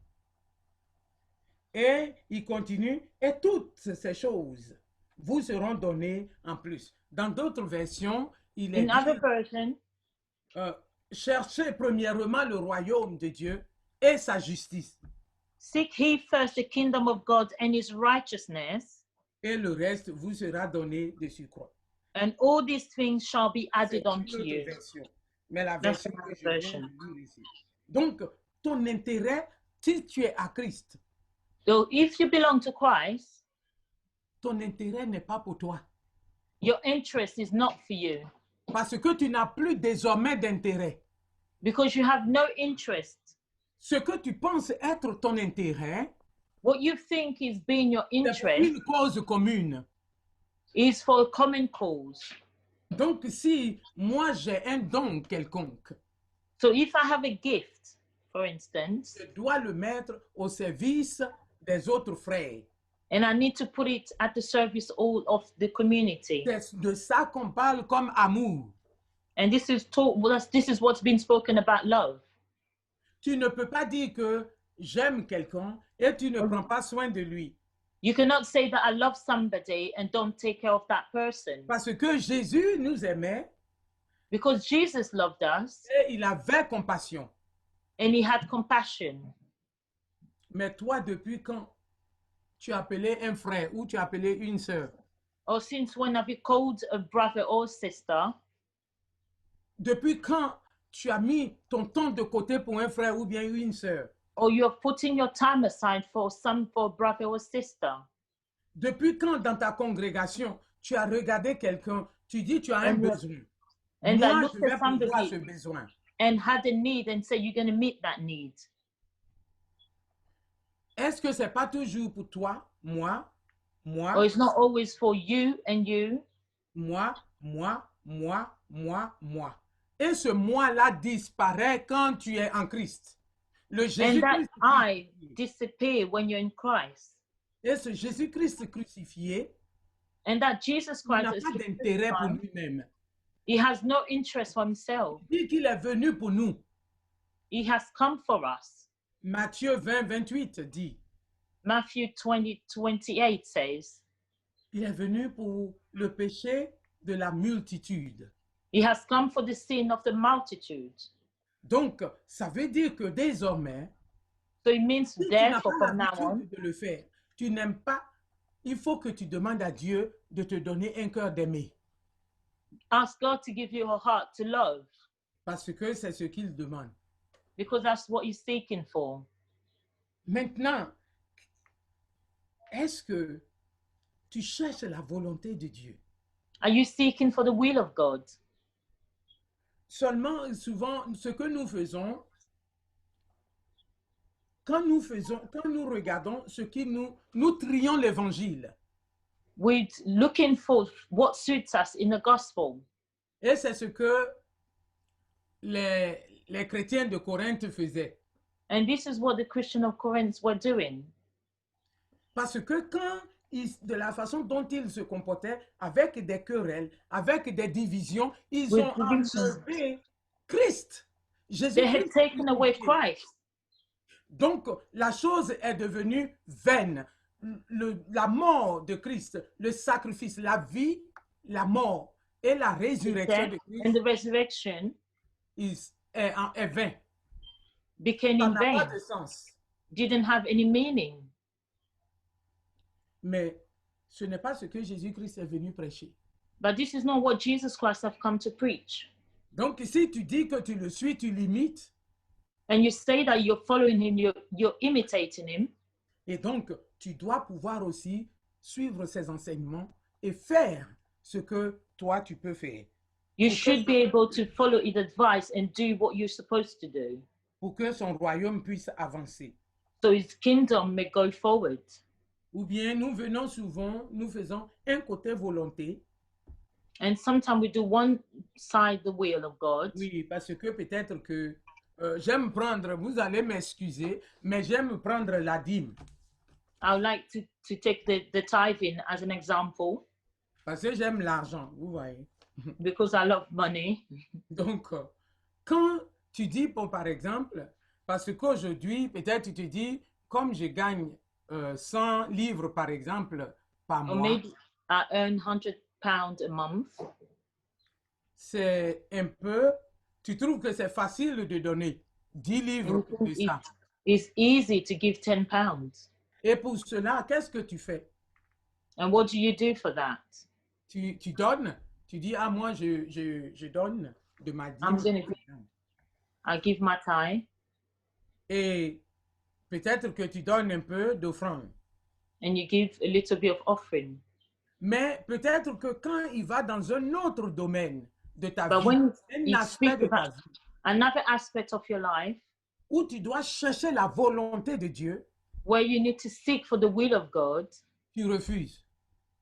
Et il continue, et toutes ces choses vous seront données en plus. Dans d'autres versions, il est in other dit, version, cherchez premièrement le royaume de Dieu et sa justice, Seek ye first the kingdom of God and his righteousness, et le reste vous sera donné de surcroît. and all these things shall be C'est added une unto autre you. version, mais la That's version my que je viens version. de lire ici. Donc, ton intérêt, si tu es à Christ, So if you belong to Christ, ton intérêt n'est pas pour toi. your interest is not for you Parce que tu n'as plus désormais d'intérêt. because you have no interest. Ce que tu penses être ton intérêt, What you think is being your c'est pour interest une cause commune. is for a common cause. Donc, si moi j'ai un don quelconque, So if I have a gift, for instance, je dois le mettre au service des autres frères. and I need to put it at the service all of the community, C'est de ça qu'on parle comme amour. and this is this is what's been spoken about love. Tu ne peux pas dire que j'aime quelqu'un et tu ne prends pas soin de lui. You cannot say that I love somebody and don't take care of that person, Parce que Jésus nous aimait because Jesus loved us et il avait compassion. and he had compassion. Mais toi, depuis quand tu as appelé un frère ou tu as appelé une sœur? Or since when have you called a brother or sister? Depuis quand tu as mis ton temps de côté pour un frère ou bien une sœur? Or you're putting your time aside for a brother or sister? Depuis quand dans ta congrégation, tu as regardé quelqu'un, tu dis tu as un And you- besoin. and I Moi, looked je vais at pourvoir somebody- ce besoin. And had a need and say you're going to meet that need. Est-ce que c'est pas toujours pour toi, moi, Or it's not always for you and you. moi? Et ce moi-là disparaît quand tu es en Christ. Le And that Jésus-Christ I disappear when you're in Christ. et ce Jésus-Christ crucifié, And that Jesus il Christ, n'a is pas d'intérêt pour crucified, lui-même. he has no interest for himself. Il dit qu'il est venu pour nous. He has come for us. Matthieu 20, 28 dit, Matthew 20:28 says, il est venu pour le péché de la multitude. he has come for the sin of the multitude. Donc, ça veut dire que désormais, So it means si tu n'as therefore pas from now on, l'habitude de le faire, tu n'aimes pas, il faut que tu demandes à Dieu de te donner un cœur d'aimer. ask God to give you a heart to love, Parce que c'est ce qu'il demande. because that's what he's seeking for. Maintenant, est-ce que tu cherches la volonté de Dieu? Are you seeking for the will of God? Seulement, souvent, ce que nous faisons, quand nous regardons ce qui nous trions l'évangile. We're looking for what suits us in the gospel. Et c'est ce que les chrétiens de Corinthe faisaient. And this is what the Christians of Corinth were doing. Parce que de la façon dont ils se comportaient, avec des querelles, avec des divisions, ils With ont divisions. enlevé Christ. They had Jésus-Christ. taken away Christ. Donc, la chose est devenue vaine. La mort de Christ, le sacrifice, la vie, la mort et la résurrection Death de and Christ the resurrection est vain. became Ça in n'a pas vain, de sens. didn't have any meaning. Mais ce n'est pas ce que Jésus-Christ est venu prêcher. But this is not what Jesus Christ have come to preach. Donc, si tu dis que tu le suis, tu l'imites, And you say that you're following him, you're imitating him. et donc tu dois pouvoir aussi suivre ses enseignements et faire ce que toi tu peux faire You Okay. should be able to follow his advice and do what you're supposed to do, pour que son royaume puisse avancer. so his kingdom may go forward. Ou bien nous faisons un côté volonté, And sometimes we do one side the will of God. oui, parce que peut-être que j'aime prendre, vous allez m'excuser, mais j'aime prendre la dîme, I would like to take the tithing as an example, parce que j'aime l'argent, vous voyez. because I love money. Donc, quand tu dis, par exemple, parce qu'aujourd'hui, peut-être tu te dis, comme je gagne 100 livres, par exemple, par Or mois, maybe I earn £100 a month. c'est un peu tu trouves que c'est facile de donner 10 livres You pour think ça. it's easy to give £10. Et pour cela, qu'est-ce que tu fais? And what do you do for that? Tu donnes, tu dis, ah, moi, je donne de ma I'm dîme. gonna I give my tithe, Et peut-être que tu donnes un peu d'offrande. and you give a little bit of offering. Mais peut-être que quand il va dans un autre domaine de ta But vie, when un you aspect speak de ta about vie, another aspect of your life où tu dois chercher la volonté de Dieu, where you need to seek for the will of God, tu refuses.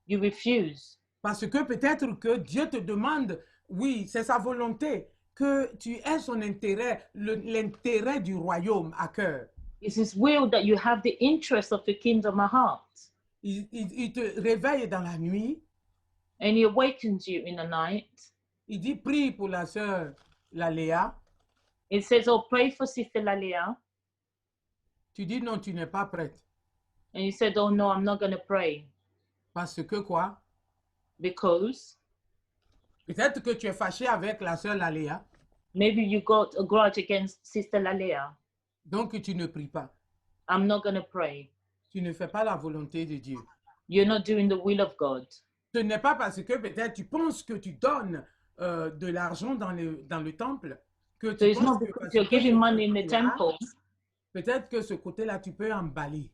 you refuse. Parce que peut-être que Dieu te demande, oui, c'est sa volonté, que tu aies son intérêt, l'intérêt du royaume à cœur. It's His will that you have the interest of the kingdom at heart. Il te réveille dans la nuit, And He awakens you in the night. il dit, prie pour la sœur, la Léa. It says, oh, pray for Sister Lalia. Tu dis, non, tu n'es pas prête. And you said, oh, no, I'm not going to pray. Parce que quoi? Because Peut-être que tu es fâché avec la sœur la Léa, maybe you got a grudge against Sister Lalia. donc tu ne pries pas. I'm not going to pray. Tu ne fais pas la volonté de Dieu. You're not doing the will of God. Ce n'est pas parce que peut-être tu penses que tu donnes de l'argent dans le temple que So tu it's penses not que because parce you're que giving ce money in the côté-là, temple. peut-être que ce côté-là, tu peux emballer.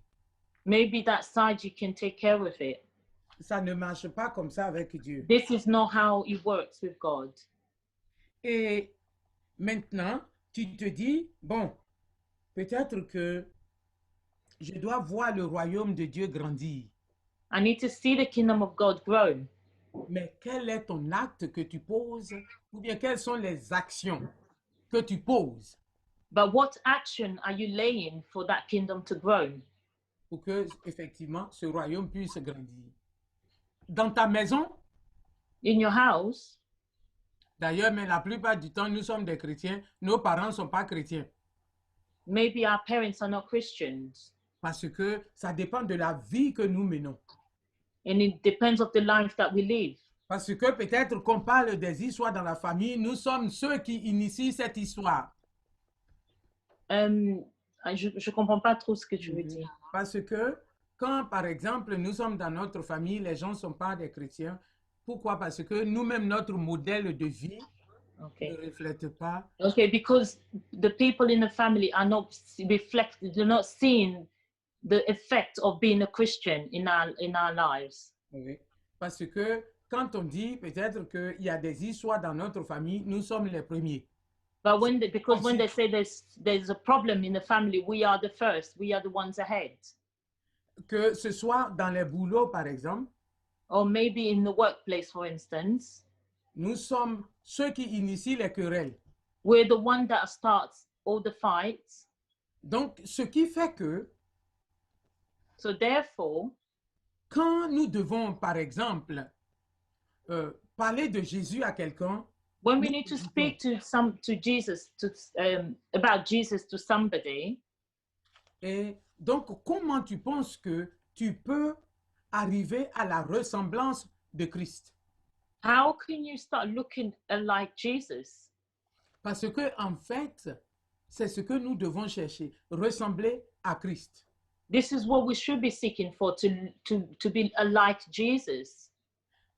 Maybe that side you can take care of it. Ça ne marche pas comme ça avec Dieu. This is not how it works with God. Et maintenant, tu te dis, bon, peut-être que je dois voir le royaume de Dieu grandir. I need to see the kingdom of God grow. Mais quel est ton acte que tu poses, ou bien quelles sont les actions que tu poses But what action are you laying for that kingdom to grow? pour que, effectivement, ce royaume puisse grandir? Dans ta maison, In your house, d'ailleurs, mais la plupart du temps, nous sommes des chrétiens, nos parents ne sont pas chrétiens, maybe our parents are not Christians, parce que ça dépend de la vie que nous menons. and it depends of the life that we live. Parce que peut-être qu'on parle des histoires dans la famille, nous sommes ceux qui initient cette histoire. Je comprends pas trop ce que tu veux dire. Parce que quand, par exemple, nous sommes dans notre famille, les gens ne sont pas des chrétiens. Pourquoi? Parce que nous-mêmes, notre modèle de vie Okay. ne reflète pas. Okay, because the people in the family are not reflected, they're not seeing the effect of being a Christian in our lives. Oui. Parce que quand on dit peut-être qu'il y a des histoires dans notre famille, nous sommes les premiers. But when they say there's a problem in the family, we are the first, we are the ones ahead. Que ce soit dans les boulots, par exemple, Or maybe in the workplace, for instance, nous sommes ceux qui initient les querelles. we're the one that starts all the fights. Donc, ce qui fait que So therefore, quand nous devons, par exemple, parler de Jésus à quelqu'un, when we need to speak to Jesus, about Jesus to somebody, et donc, comment tu penses que tu peux arriver à la ressemblance de Christ? how can you start looking like Jesus? Parce que, en fait, c'est ce que nous devons chercher, ressembler à Christ. This is what we should be seeking for, to be like Jesus.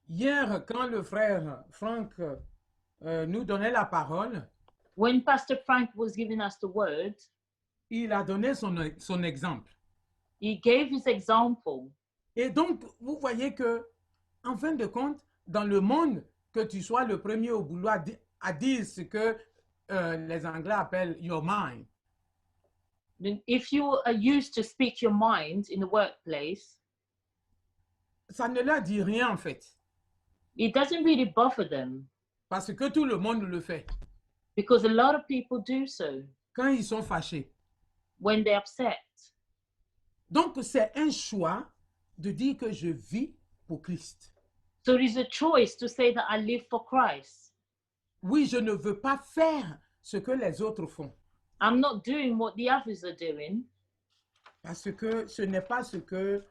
Hier, quand le frère Franck nous donnait la parole, When Pastor Frank was giving us the word, il a donné son exemple. he gave his example. Et donc, vous voyez que, en fin de compte, dans le monde, que tu sois le premier au boulot à dire ce que les Anglais appellent your mind, If you are used to speak your mind in the workplace, ça ne leur dit rien en fait, it doesn't really bother them parce que tout le monde le fait because a lot of people do so quand ils sont fâchés. when they're upset. Donc, c'est un choix de dire que je vis pour Christ. So it is a choice to say that I live for Christ. Oui, je ne veux pas faire ce que les autres font, I'm not doing what the others are doing parce que ce n'est pas ce que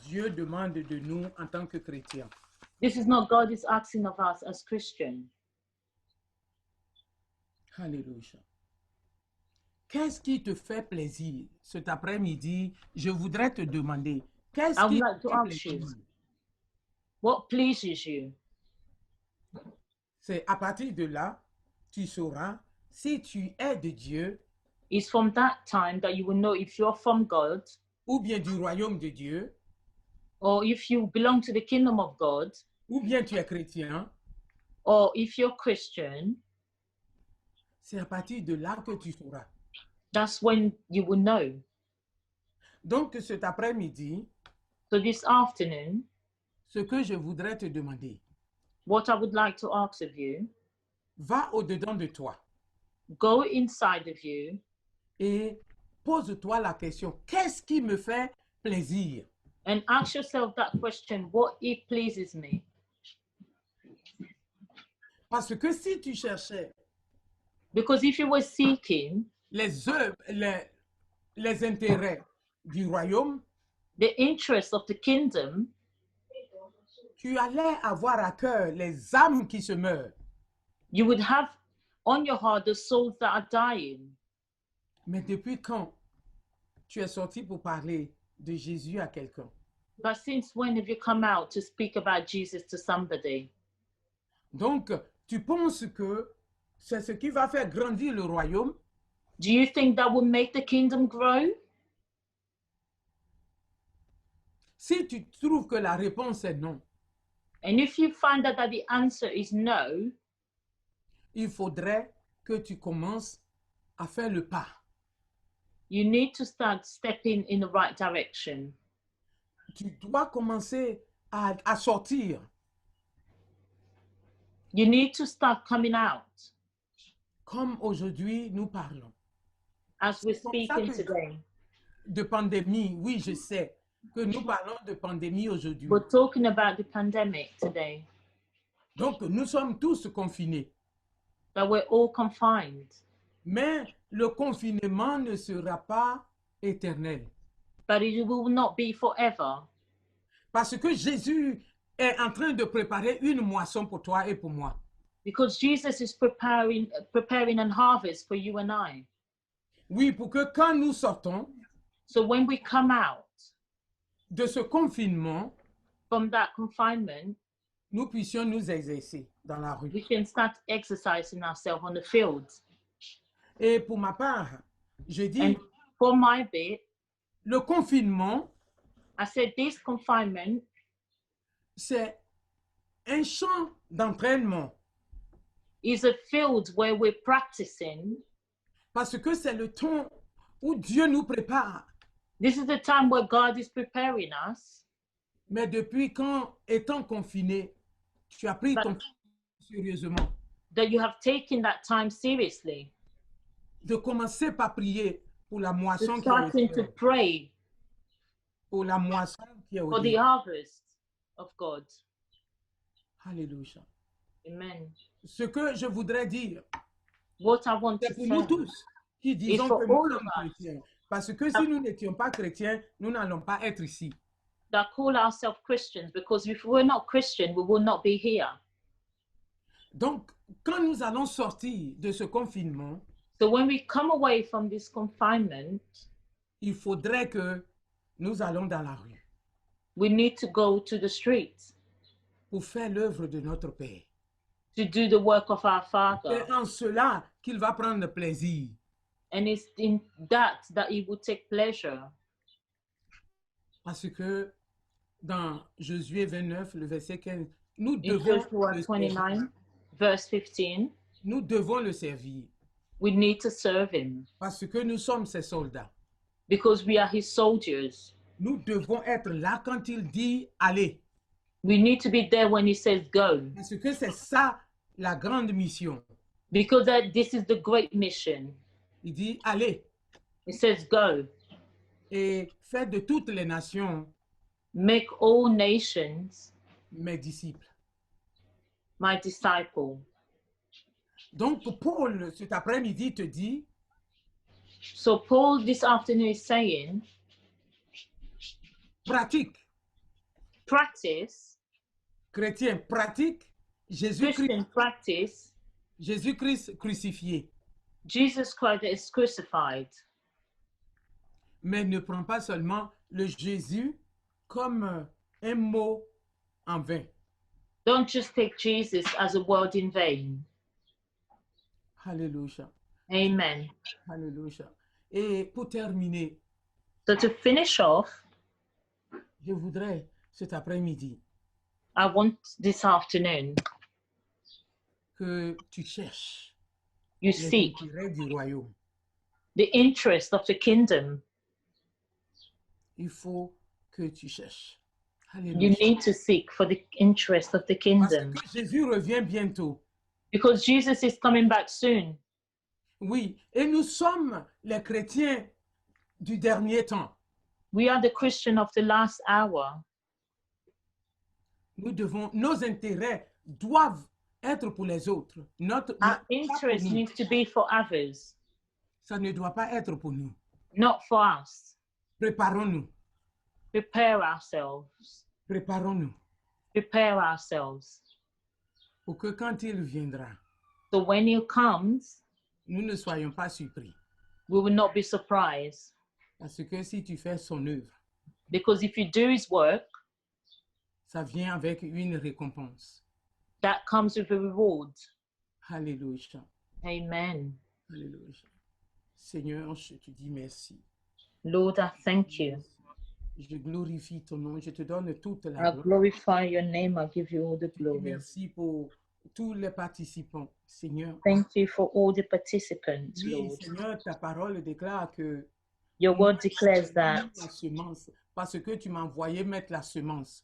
Dieu demande de nous en tant que chrétiens. This is not God is asking of us as Christian. Alléluia. Qu'est-ce qui te fait plaisir cet après-midi? Je voudrais te demander, qu'est-ce I would qui like te to fait ask you, plaisir? what pleases you? C'est à partir de là, tu sauras si tu es de Dieu It's from that time that you will know if you're from God ou bien du royaume de Dieu, or if you belong to the kingdom of God ou bien tu es chrétien. or if you're Christian. C'est à partir de là que tu sauras. That's when you will know. Donc cet après-midi, So this afternoon, ce que je voudrais te demander, what I would like to ask of you, va au-dedans de toi go inside of you et pose-toi la question, qu'est-ce qui me fait plaisir? and ask yourself that question, what it pleases me? Parce que si tu cherchais Because if you were seeking les œuvres, les intérêts du royaume, the interests of the kingdom, tu allais avoir à cœur les âmes qui se meurent. you would have on your heart the souls that are dying. Mais depuis quand tu es sorti pour parler de Jésus à quelqu'un? But since when have you come out to speak about Jesus to somebody? Donc, tu penses que c'est ce qui va faire grandir le royaume? Do you think that will make the kingdom grow? Si tu trouves que la réponse est non, And if you find out that the answer is no, il faudrait que tu commences à faire le pas. you need to start stepping in the right direction. Tu dois commencer à sortir. You need to start coming out Comme aujourd'hui nous parlons. as we're C'est comme ça speaking que- today. De pandémie, oui, je sais que nous parlons de pandémie aujourd'hui. We're talking about the pandemic today, Donc, nous sommes tous confinés. that we're all confined. Mais le confinement ne sera pas éternel. But it will not be forever, Parce que Jésus est en train de préparer une moisson pour toi et pour moi. because Jesus is preparing an harvest for you and I. Oui, pour que quand nous sortons So when we come out de ce confinement, from that confinement, nous puissions nous exercer dans la rue. we can start exercising ourselves on the fields. Et pour ma part, je dis, And for my bit, le confinement, I said this confinement c'est un champ d'entraînement. is a field where we're practicing. Parce que c'est le temps où Dieu nous prépare. This is the time where God is preparing us. Mais depuis quand, étant confiné, tu as pris But- ton sérieusement, That you have taken that time seriously. de commencer par prier pour la To moisson qui est starting to au-dessus, pray pour la moisson qui est for the au-dessus. harvest of God. Alléluia. Amen. Ce que je voudrais dire, What I want c'est to pour nous say tous qui disons for que nous all of sommes us. chrétiens. Parce que si nous n'étions pas chrétiens, nous n'allons pas être ici. that call ourselves Christians, because if we're not Christian, we will not be here. Donc, quand nous allons sortir de ce confinement, So when we come away from this confinement, il faudrait que nous allons dans la rue we need to go to the streets pour faire l'œuvre de notre Père. to do the work of our Father. C'est en cela qu'il va prendre plaisir. And it's in that He will take pleasure. Parce que dans Josué 29, le verset 15, nous In devons, Joshua le 29, servir. verse 15, Nous devons le servir we need to serve Him parce que nous sommes ses soldats. because we are His soldiers. Nous devons être là quand il dit allez. We need to be there when He says go, Parce que c'est ça la grande mission. because this is the great mission. Il dit allez It says go, et faites de toutes les nations make all nations mes disciples. my disciple. Donc Paul cet après-midi te dit So Paul this afternoon is saying, pratique, practice, chrétien, pratique Jésus-Christ, Christian practice, Jésus-Christ crucifié. Jesus Christ is crucified. Mais ne prends pas seulement le Jésus comme un mot en vain. Don't just take Jesus as a word in vain. Alléluia. Amen. Alléluia. Et pour terminer, So to finish off, je voudrais cet après-midi I want this afternoon que tu cherches you les seek intérêts du royaume. the interest of the kingdom. Il faut que tu cherches. You Alléluia. need to seek for the interest of the Parce kingdom que Jésus revient bientôt. because Jesus is coming back soon. Oui, et nous sommes les chrétiens du dernier temps. We are the Christian of the last hour. Nos intérêts doivent être pour les autres. Our Pas pour interest nous. needs to be for others, Ça ne doit pas être pour nous. not for us. Préparons-nous. Prepare ourselves. Préparons-nous Prepare ourselves. pour que quand il viendra, So when he comes, nous ne soyons pas surpris. we will not be surprised. Parce que si tu fais son œuvre, Because if you do his work, ça vient avec une récompense. that comes with a reward. Alléluia. Amen. Alléluia. Seigneur, je te dis merci. Lord, I thank you. Je glorifie ton nom. Je te donne toute la I gloire. glorify your name. I give you all the Je te dis glory. merci pour tous les participants, Seigneur. Thank you for all the participants, Oui, Lord. Seigneur, ta parole déclare que Your word declares that, la semence, parce que tu m'as envoyé mettre la semence,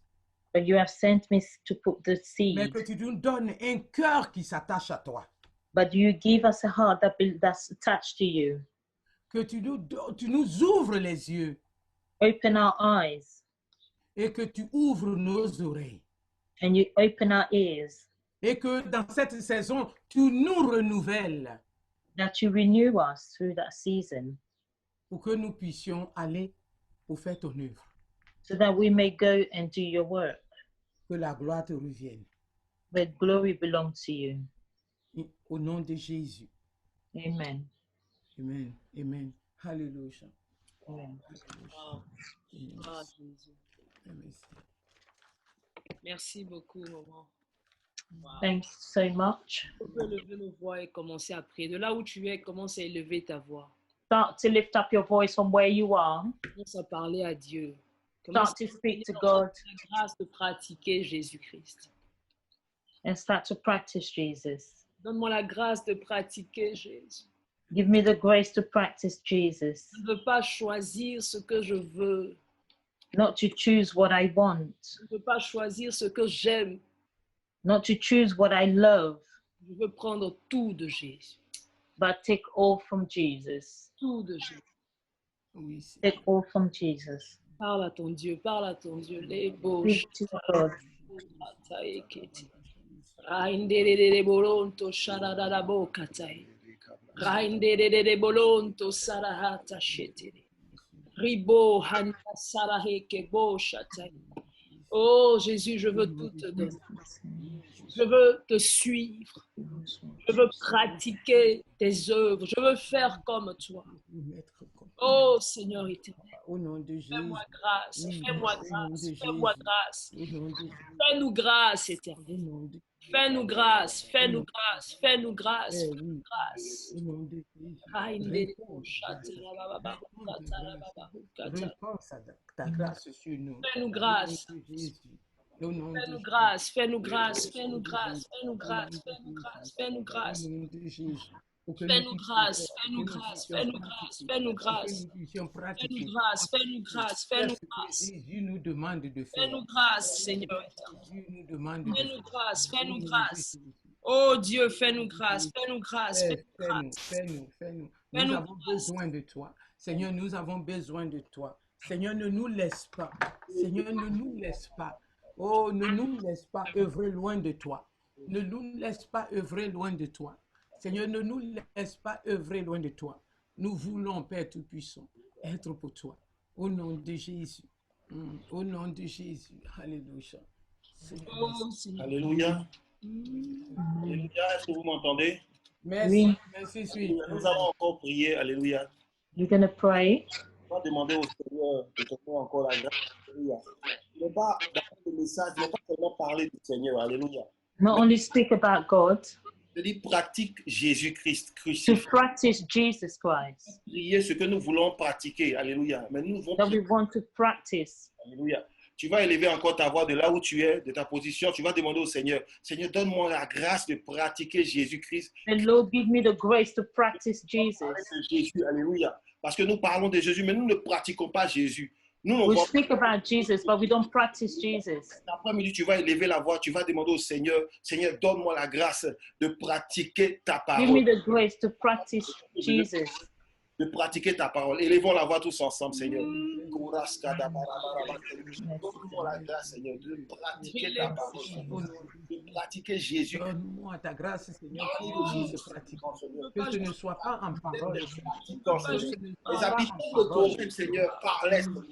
but you have sent me to put the mais seed, que tu nous donnes un cœur qui s'attache à toi. but you give us a heart that's attached to you. Que tu nous ouvres les yeux Open our eyes et que tu ouvres nos oreilles. and you open our ears, Et que dans cette saison, tu nous renouvelles that you renew us through that season, pour que nous puissions aller pour faire ton œuvre. so that we may go and do your work. Que la gloire te revienne. But glory belongs to you. Au nom de Jésus. Amen. Amen. Amen. Alléluia. Amen. Ah, ah, Jésus. Amen. Merci beaucoup, maman. Wow. Thanks so much. On peut lever nos voix et commencer à prier. De là où tu es, commence à élever ta voix. Start to lift up your voice from where you are. Commence à parler à Dieu. Commence Start to speak to God la grâce de pratiquer Jésus-Christ. and start to practice Jesus. Donne-moi la grâce de pratiquer Jésus. Give me the grace to practice Jesus, Je ne veux pas choisir ce que je veux. not to choose what I want, Je ne veux pas choisir ce que j'aime. not to choose what I love, Je veux prendre tout de Jésus. but take all from Jesus. Tout de Jésus. Oui, c'est Take all from Jesus. Parle à ton Dieu. Parle à ton Dieu. Les beaux Speak to God. Raindere bolonto sharada bokatai. Raindere bolonto sarahata shetiri. Ribo handa saraheke bo shatai. Oh Jésus, je veux tout te donner. Je veux te suivre. Je veux pratiquer tes œuvres. Je veux faire comme toi. Oh Seigneur éternel. Au nom de Jésus. Fais-moi grâce, Oui, fais-moi au nom de grâce, Jésus. fais-moi grâce. Au nom de- Fais-nous grâce, au éternel. nom de- Fais-nous grâce, fais-nous grâce, fais-nous grâce, Eh fais-nous oui, grâce. au nom de Jésus. Raïndé, Réponds, chatarababa, chatarababa, chatar. Réponds à ta grâce sur nous. Fais-nous grâce. Au nom de Jésus. Au nom de Fais-nous Jésus. grâce, fais-nous grâce, fais-nous grâce, fais-nous grâce, fais-nous grâce, fais-nous Au grâce. nom de Jésus. Pour que Fais-nous nous grâce, puissions- fais-nous que nous grâce, puissions fais-nous grâce, pratiquer, fais-nous que grâce. nous puissions pratiquer. Fais-nous grâce, fais-nous grâce, fais-nous Faire ce que grâce. Jésus nous demande de faire. Fais-nous grâce, Seigneur éternel. Jésus nous demande de Fais-nous grâce, faire. fais-nous grâce. Oh Dieu, fais-nous grâce, fais-nous grâce, Fais- fais-nous Fais-nous, grâce. fais-nous, fais-nous. Nous Fais-nous avons besoin de toi. Seigneur, nous avons besoin de toi. Seigneur, ne nous laisse pas. Seigneur, ne nous laisse pas. Oh, ne nous laisse pas œuvrer loin de toi. Ne nous laisse pas œuvrer loin de toi. Seigneur, ne nous laisse pas œuvrer loin de toi. Nous voulons, Père Tout-Puissant, être pour toi. Au nom de Jésus. Au nom de Jésus. Alléluia. Seigneur, Oh Seigneur. Alléluia. Alléluia. Est-ce que vous m'entendez? Merci, merci, suis. Nous allons encore prier, alléluia. We're going to pray. On va demander au Seigneur de te faire encore la grâce, alléluia. Ne pas, dans le message, ne pas seulement parler du Seigneur, alléluia. Not only speak about God, Je dis pratique Jésus-Christ to crucifié. practice Jesus Christ. Prier ce que nous voulons pratiquer, alléluia. Mais nous devons That prier, we want to practice. alléluia. Tu vas élever encore ta voix de là où tu es, de ta position. Tu vas demander au Seigneur, Seigneur, donne-moi la grâce de pratiquer Jésus-Christ. The Lord give me the grace to practice Jesus. Jésus, alléluia. Parce que nous parlons de Jésus, mais nous ne pratiquons pas Jésus. Nous, on We va speak about Jesus, but we don't practice Jesus. L'après-midi, tu vas élever la voix, tu vas demander au Seigneur, Seigneur, donne-moi la grâce de pratiquer ta Give me parole. the grace to practice Jesus. De pratiquer ta parole. Élevons la voix tous ensemble, Seigneur. Donne-moi la grâce, Seigneur, de pratiquer ta parole. De pratiquer Jésus. Donne-moi ta grâce, Seigneur, que je puisse pratiquer. Que ce ne soit pas en parole, Quand, Seigneur. Les habitants de Corinthe, Seigneur, parlaient, Seigneur.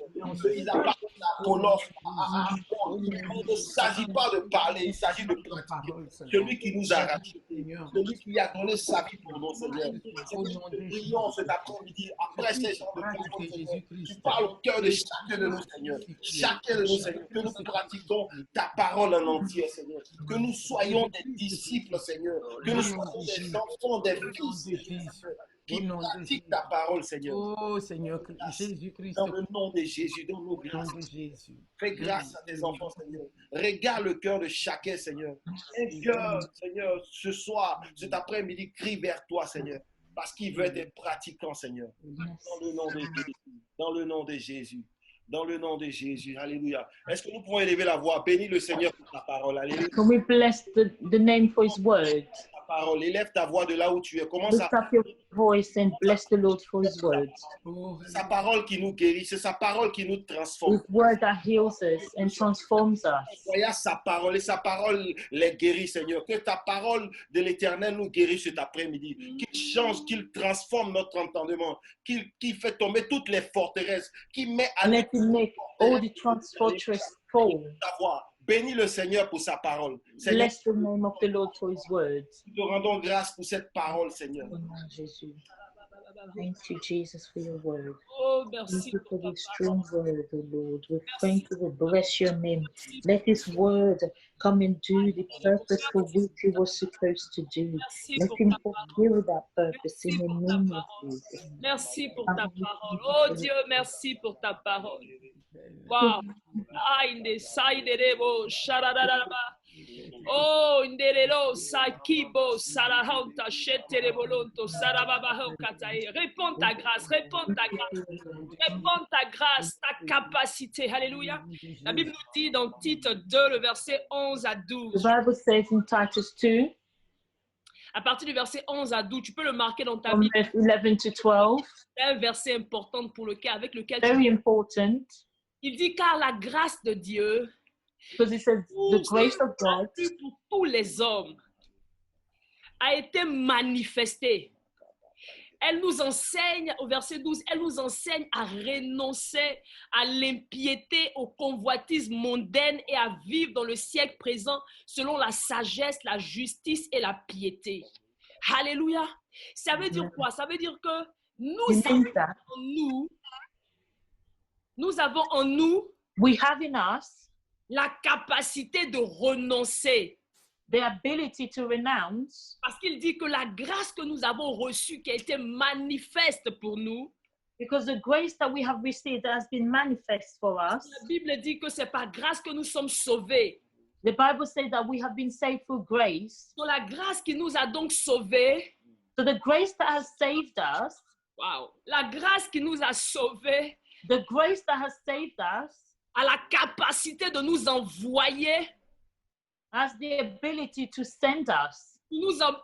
Ils appartiennent à Apollos, à Paul. Il ne s'agit pas de parler, il s'agit de pratiquer. Celui qui nous a rachetés, celui qui a donné sa vie pour nous, Seigneur. Prions cet après-midi, après ces gens de parole, Seigneur. Tu parles au cœur de chacun de nous, Seigneur. Chacun de nous, Seigneur. Que nous pratiquons ta parole en entier, Seigneur. Que nous soyons des disciples, Seigneur. Que nous soyons des enfants, des fils, qui pratiquent ta parole, Seigneur. Oh Seigneur, Jésus-Christ, Dans le nom de Jésus, donne-nous au nom grâce. de Jésus. Fais grâce à tes enfants, Seigneur. Regarde le cœur de chacun, Seigneur. Un cœur, Seigneur, ce soir, cet après-midi, crie vers toi, Seigneur. Parce qu'il veut être pratiquant, Seigneur. Dans le nom de Jésus. Dans le nom de Jésus. Dans le nom de Jésus. Alléluia. Est-ce que nous pouvons élever la voix? Bénis le Seigneur pour ta parole. Alléluia. Can we bless the name for his word? Ta parole. Élève ta voix de là où tu es. Commence Lift à... up your voice and bless the Lord for his word. Oh, C'est sa parole qui nous guérit. C'est sa parole qui nous transforme. His word that heals us and transforms us. Soyez sa parole et sa parole les guérit, Seigneur. Que ta parole de l'Éternel nous guérisse cet après-midi. Qu'il change, qu'il transforme notre entendement. Qu'il fait tomber toutes les forteresses. Qu'il met à Let him make all the fortress fall. ta voix. Bénis le Seigneur pour sa parole. Seigneur, Bless the name of the Lord for his word. nous te rendons grâce pour cette parole, Seigneur. Amen, Jesus. Thank you, Jesus, for your word. Oh, Thank merci. you for this strong word, O Lord. We thank you, we bless your name. Let this word come and do the purpose for which it was supposed to do. Merci Let pour him ta parole. fulfill that purpose in the name of Jesus. Merci pour ta parole. Oh Dieu, merci pour ta parole. Wow. Ah, inde saidebo sharadadaba. Oh, inderelo sakibo sarahauta sheterebolonto sarababahokatae. Réponds ta grâce, réponds ta grâce. Réponds ta grâce, ta capacité. Alléluia. La Bible nous dit dans Tite 2, le verset 11 à The 12. Bible says in Titus 2, À partir du verset 11 à 12, tu peux le marquer dans ta from Bible. verse 11 to 12, C'est un verset important pour lequel, avec lequel tu... very important, Il dit, car la grâce de Dieu because it says the grace of God pour tous les hommes a été manifestée. Elle nous enseigne, au verset 12, elle nous enseigne à renoncer à l'impiété, au convoitisme mondaine et à vivre dans le siècle présent selon la sagesse, la justice et la piété. Alléluia. Ça veut dire quoi? Ça veut dire que It means that nous avons en nous we have in us la capacité de renoncer. the ability to renounce, Parce qu'il dit que la grâce que nous avons reçue, qui a été manifeste pour nous, because the grace that we have received has been manifest for us. la Bible dit que c'est par grâce que nous sommes sauvés. The Bible says that we have been saved through grace. C'est la grâce qui nous a donc sauvés. So the grace that has saved us, Wow. La grâce qui nous a sauvés the grace that has saved us, a la capacité de nous envoyer, has the ability to send us,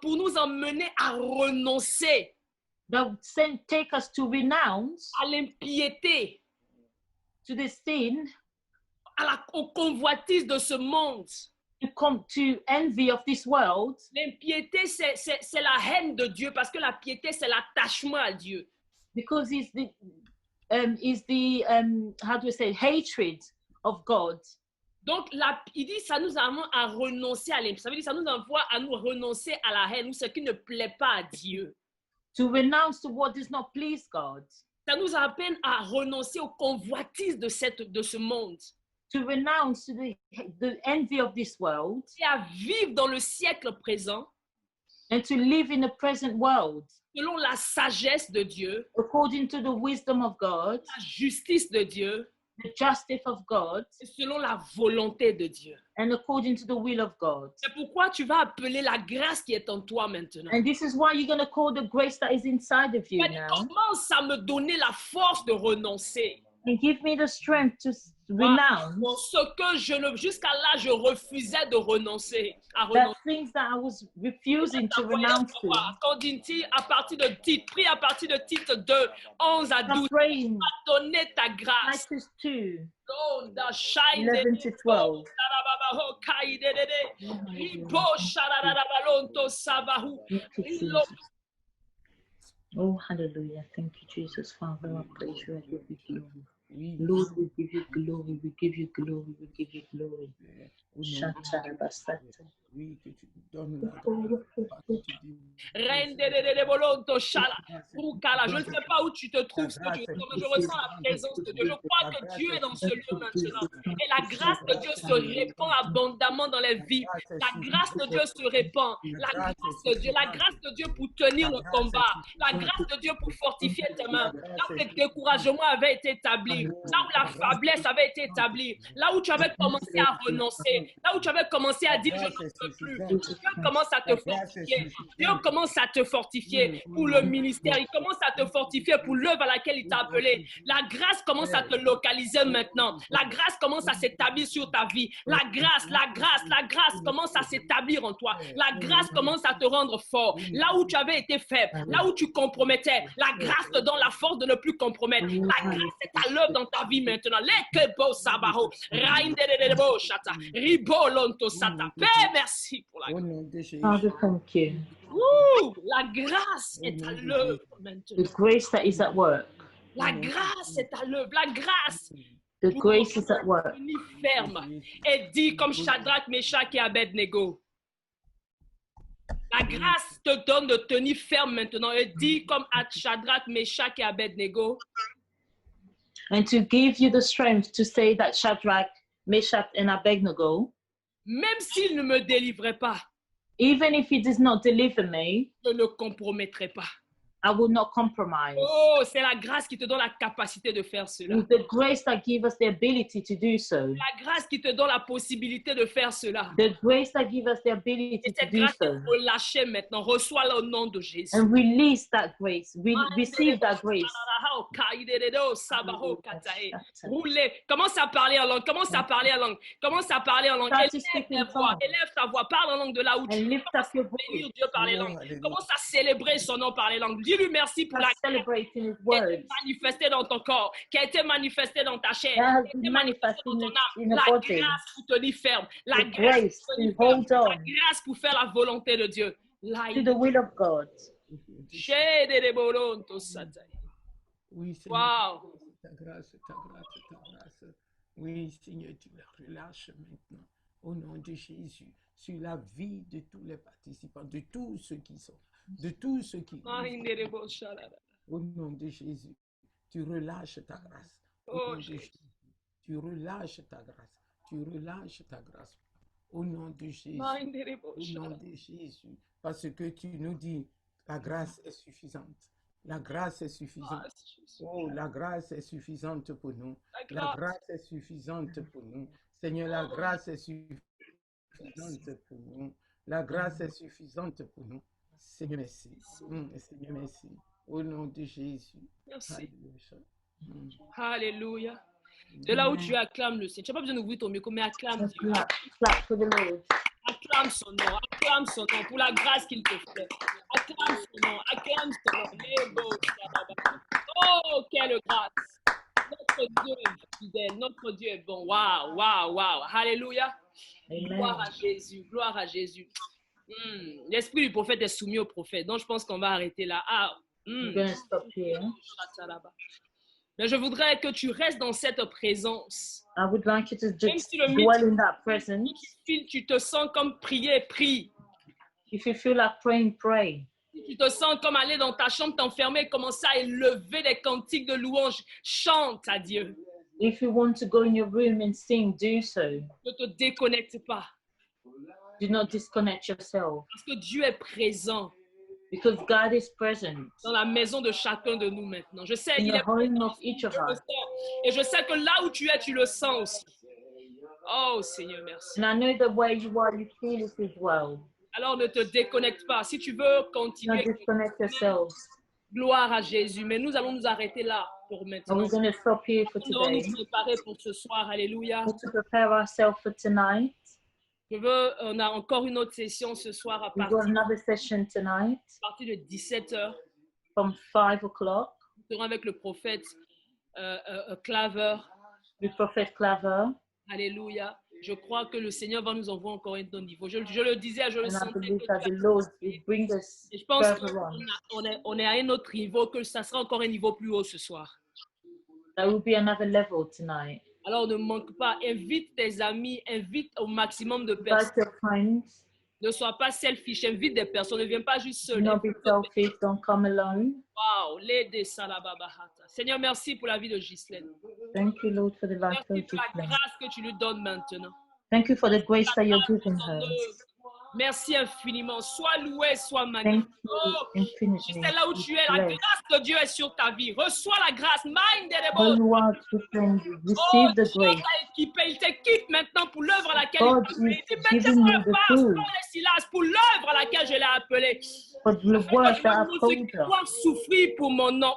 pour nous emmener à renoncer that take us to renounce, à l'impiété, to the sin, au convoitise de ce monde. to come to envy of this world. L'impiété, c'est la haine de Dieu, parce que la piété, c'est l'attachement à Dieu. Because it's the how do we say, hatred of God. Donc, il dit, ça nous amène à renoncer à l'impie. Ça veut dire, ça nous envoie à nous renoncer à la haine ou ce qui ne plaît pas à Dieu. To renounce to what does not please God. Ça nous appelle à renoncer aux convoitises de ce monde. To renounce to the envy of this world. Et à vivre dans le siècle présent. And to live in the present world. Selon la sagesse de Dieu. According to the wisdom of God. La justice de Dieu. The justice of God. Et selon la volonté de Dieu. And according to the will of God. C'est pourquoi tu vas appeler la grâce qui est en toi maintenant. And this is why you're going to call the grace that is inside of you now. Commence à me donner la force de renoncer. And give me the strength to renounce. Pour ce que jusqu'à là, je refusais de renoncer. That things that I was refusing to renounce to. Quand dit à partir de titre, prie à partir de titre 2, 11 à 12, donner ta grâce. Titus 2, 11 to 12. Oh, hallelujah. Thank you, Jesus. Father, I praise you. I give you glory. Lord, we give you glory. We give you glory. We give you glory. Oui, que tu donnes la Je ne sais pas où tu te trouves, je ressens la présence de Dieu. Je crois que Dieu est dans ce lieu maintenant. Et la grâce de Dieu se répand abondamment dans les vies. La grâce de Dieu se répand. La grâce de Dieu pour tenir le combat. La grâce de Dieu pour fortifier tes mains. Là où le découragement avait été établi. Là où la faiblesse avait été établie. Là où tu avais commencé à renoncer. Là où tu avais commencé à dire je ne peux plus. Dieu commence à te fortifier. Dieu commence à te fortifier pour le ministère. Il commence à te fortifier pour l'œuvre à laquelle il t'a appelé. La grâce commence à te localiser maintenant. La grâce commence à s'établir sur ta vie. La grâce commence à s'établir en toi. La grâce commence à te rendre fort. Là où tu avais été faible, là où tu compromettais, la grâce te donne la force de ne plus compromettre. La grâce est à l'œuvre dans ta vie maintenant. Merci pour la grâce. Father, thank you. La grâce est à l'œuvre maintenant. The grace that is at work. La grâce est à l'œuvre. La grâce. The grace is at work. Ferme et dit comme Shadrach, Meshach et Abednego. La grâce te donne de tenir ferme maintenant et dit comme Shadrach, Meshach et Abednego. And to give you the strength to say that Shadrach, Meshach and Abednego. Même s'il ne me délivrait pas, even if he does not deliver me, je ne compromettrai pas. I will not compromise. Oh, c'est la grâce qui te donne la capacité de faire cela. It's the grace that gives us the ability to do so. La grâce qui te donne la possibilité de faire cela. The grace that gives us the ability Et to cette do grâce so. est relâchée maintenant. Reçois-la au nom de Jésus. And release that grace. Receive that grace. Roulez. Commence à parler en langue. Commence à parler en langue. Commence à parler en langue. Élève ta voix. Parle en langue de là où tu es. Lift up your Bénir voice. Dieu par les langues. Commence à célébrer son nom par les langues. Dis-lui merci pour la Celebrating His qui a words. été manifestée dans ton corps, qui a été manifestée dans ta chair, That has qui a été been manifestée manifested dans ton in âme. the La body. grâce pour tenir ferme. La The grâce grace pour tenir to hold ferme. on. La grâce pour faire la volonté de Dieu. To the will of God. Oui, Seigneur. Wow. Ta grâce, ta grâce, ta grâce. Oui, Seigneur, tu la relâches maintenant. Au nom de Jésus, sur la vie de tous les participants, de tous ceux qui sont, de tous ceux qui... Au nom de Jésus, tu relâches ta grâce. Au nom de Jésus, tu relâches ta grâce. Tu relâches ta grâce. Au nom de Jésus. Au nom de Jésus. Parce que tu nous dis, la grâce est suffisante. La grâce est suffisante. Oh, la grâce est suffisante pour nous. La grâce est suffisante pour nous. Seigneur, la grâce est suffisante pour nous. La grâce est suffisante pour nous. Seigneur, merci. Seigneur, merci. Au nom de Jésus. Merci. Alléluia. De là où tu acclames le Seigneur. Tu n'as pas besoin d'ouvrir ton micro, mais acclame Dieu. Clap for the Lord. Acclame son nom pour la grâce qu'il te fait. Acclame son nom. Oh, quelle grâce. Notre Dieu est fidèle, notre Dieu est bon. Waouh, waouh, waouh. Alléluia. Amen. Gloire à Jésus, gloire à Jésus. L'esprit du prophète est soumis au prophète. Donc, je pense qu'on va arrêter là. We're going to stop here. Mais je voudrais que tu restes dans cette présence. I would like you to Même just si le dwell in that presence. Si tu te sens comme prier, prie. If you feel like praying, pray. Si tu te sens comme aller dans ta chambre, t'enfermer, commencer à élever des cantiques de louange, chante à Dieu. If you want to go in your room and sing, do so. Ne te déconnecte pas. Do not disconnect yourself. Parce que Dieu est présent Because God is present dans la maison de chacun de nous maintenant. Je sais in qu'il the est présent. home of each of Je le us. sens. Et je sais que là où tu es, tu le sens aussi. Oh Seigneur, merci. And I know that where you are, you feel it as well. Alors ne te déconnecte pas. Si tu veux Do continuer, not disconnect yourself. gloire à Jésus. Mais nous allons nous arrêter là pour And maintenant. we're going to stop here for Nous allons today. nous préparer pour ce soir. Alléluia. To prepare ourselves for tonight. On a encore une autre session ce soir à We've got partir another session tonight de 17h. from 5 o'clock Nous serons avec le prophète Claver. with Prophet Claver. Alléluia. Je crois que le Seigneur va nous envoyer encore un autre niveau. Je le disais, je le And I sentais. believe Que that the Lord will bring us Et je pense further on. qu'on est à un autre niveau, que ça sera encore un niveau plus haut ce soir. There will be another level tonight. Alors ne manque pas, invite tes amis, invite au maximum de Invite personnes. your friends. Ne sois pas selfish, invite des personnes, ne viens pas juste Do seul. not be selfish. Don't come alone. Wow, l'aide salababahata. Seigneur, merci pour la vie de Ghislaine. Thank you, Lord, for the life Merci of pour la Ghislaine. grâce que tu lui donnes maintenant. Thank you for the grace that you're giving her. Merci infiniment. Sois loué, sois Thank magnifié. you Oh, infinitely. c'est là où tu es. La Bless. grâce de Dieu est sur ta vie. Reçois la grâce. Mind Where you are, Ghislaine, receive the Dieu grace. t'a équipé. Il t'équipe maintenant pour l'œuvre à laquelle God il t'a appelé. is Il dit, mettez giving sur you le the pas, tools. Paul et Silas, pour l'œuvre à laquelle je l'ai appelé. For the work that I've Ceux told qui her. doivent souffrir pour mon nom.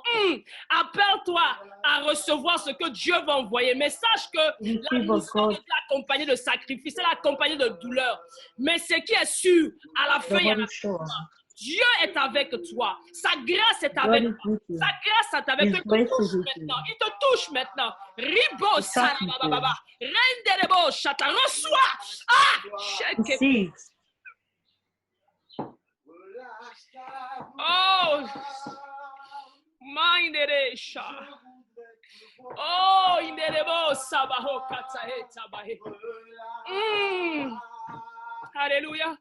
Appelle-toi à recevoir ce que Dieu va envoyer. Mais sache que la Receive of mission God. est accompagnée de sacrifices, elle est accompagnée de douleur. Mais ce qui est sûr, à la fin, The il y a Holy la Sure. Dieu est avec toi. Sa grâce est God avec is toi. with you. Sa grâce est avec His toi. Il grace te touche is with you. maintenant. Il te touche maintenant. Ribo salababa. Renderebo chata. Reçois. Shake. Receive. Oh. Minderesha. Oh, inderebo sabaho katahe tabahe. Alléluia.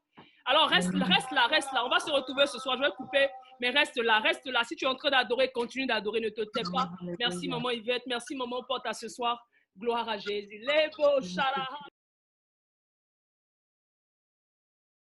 Alors, reste là. On va se retrouver ce soir. Je vais couper, mais reste là. Si tu es en train d'adorer, continue d'adorer. Ne te tais pas. Merci, maman Yvette. Merci, maman Porte, à ce soir. Gloire à Jésus. Les beaux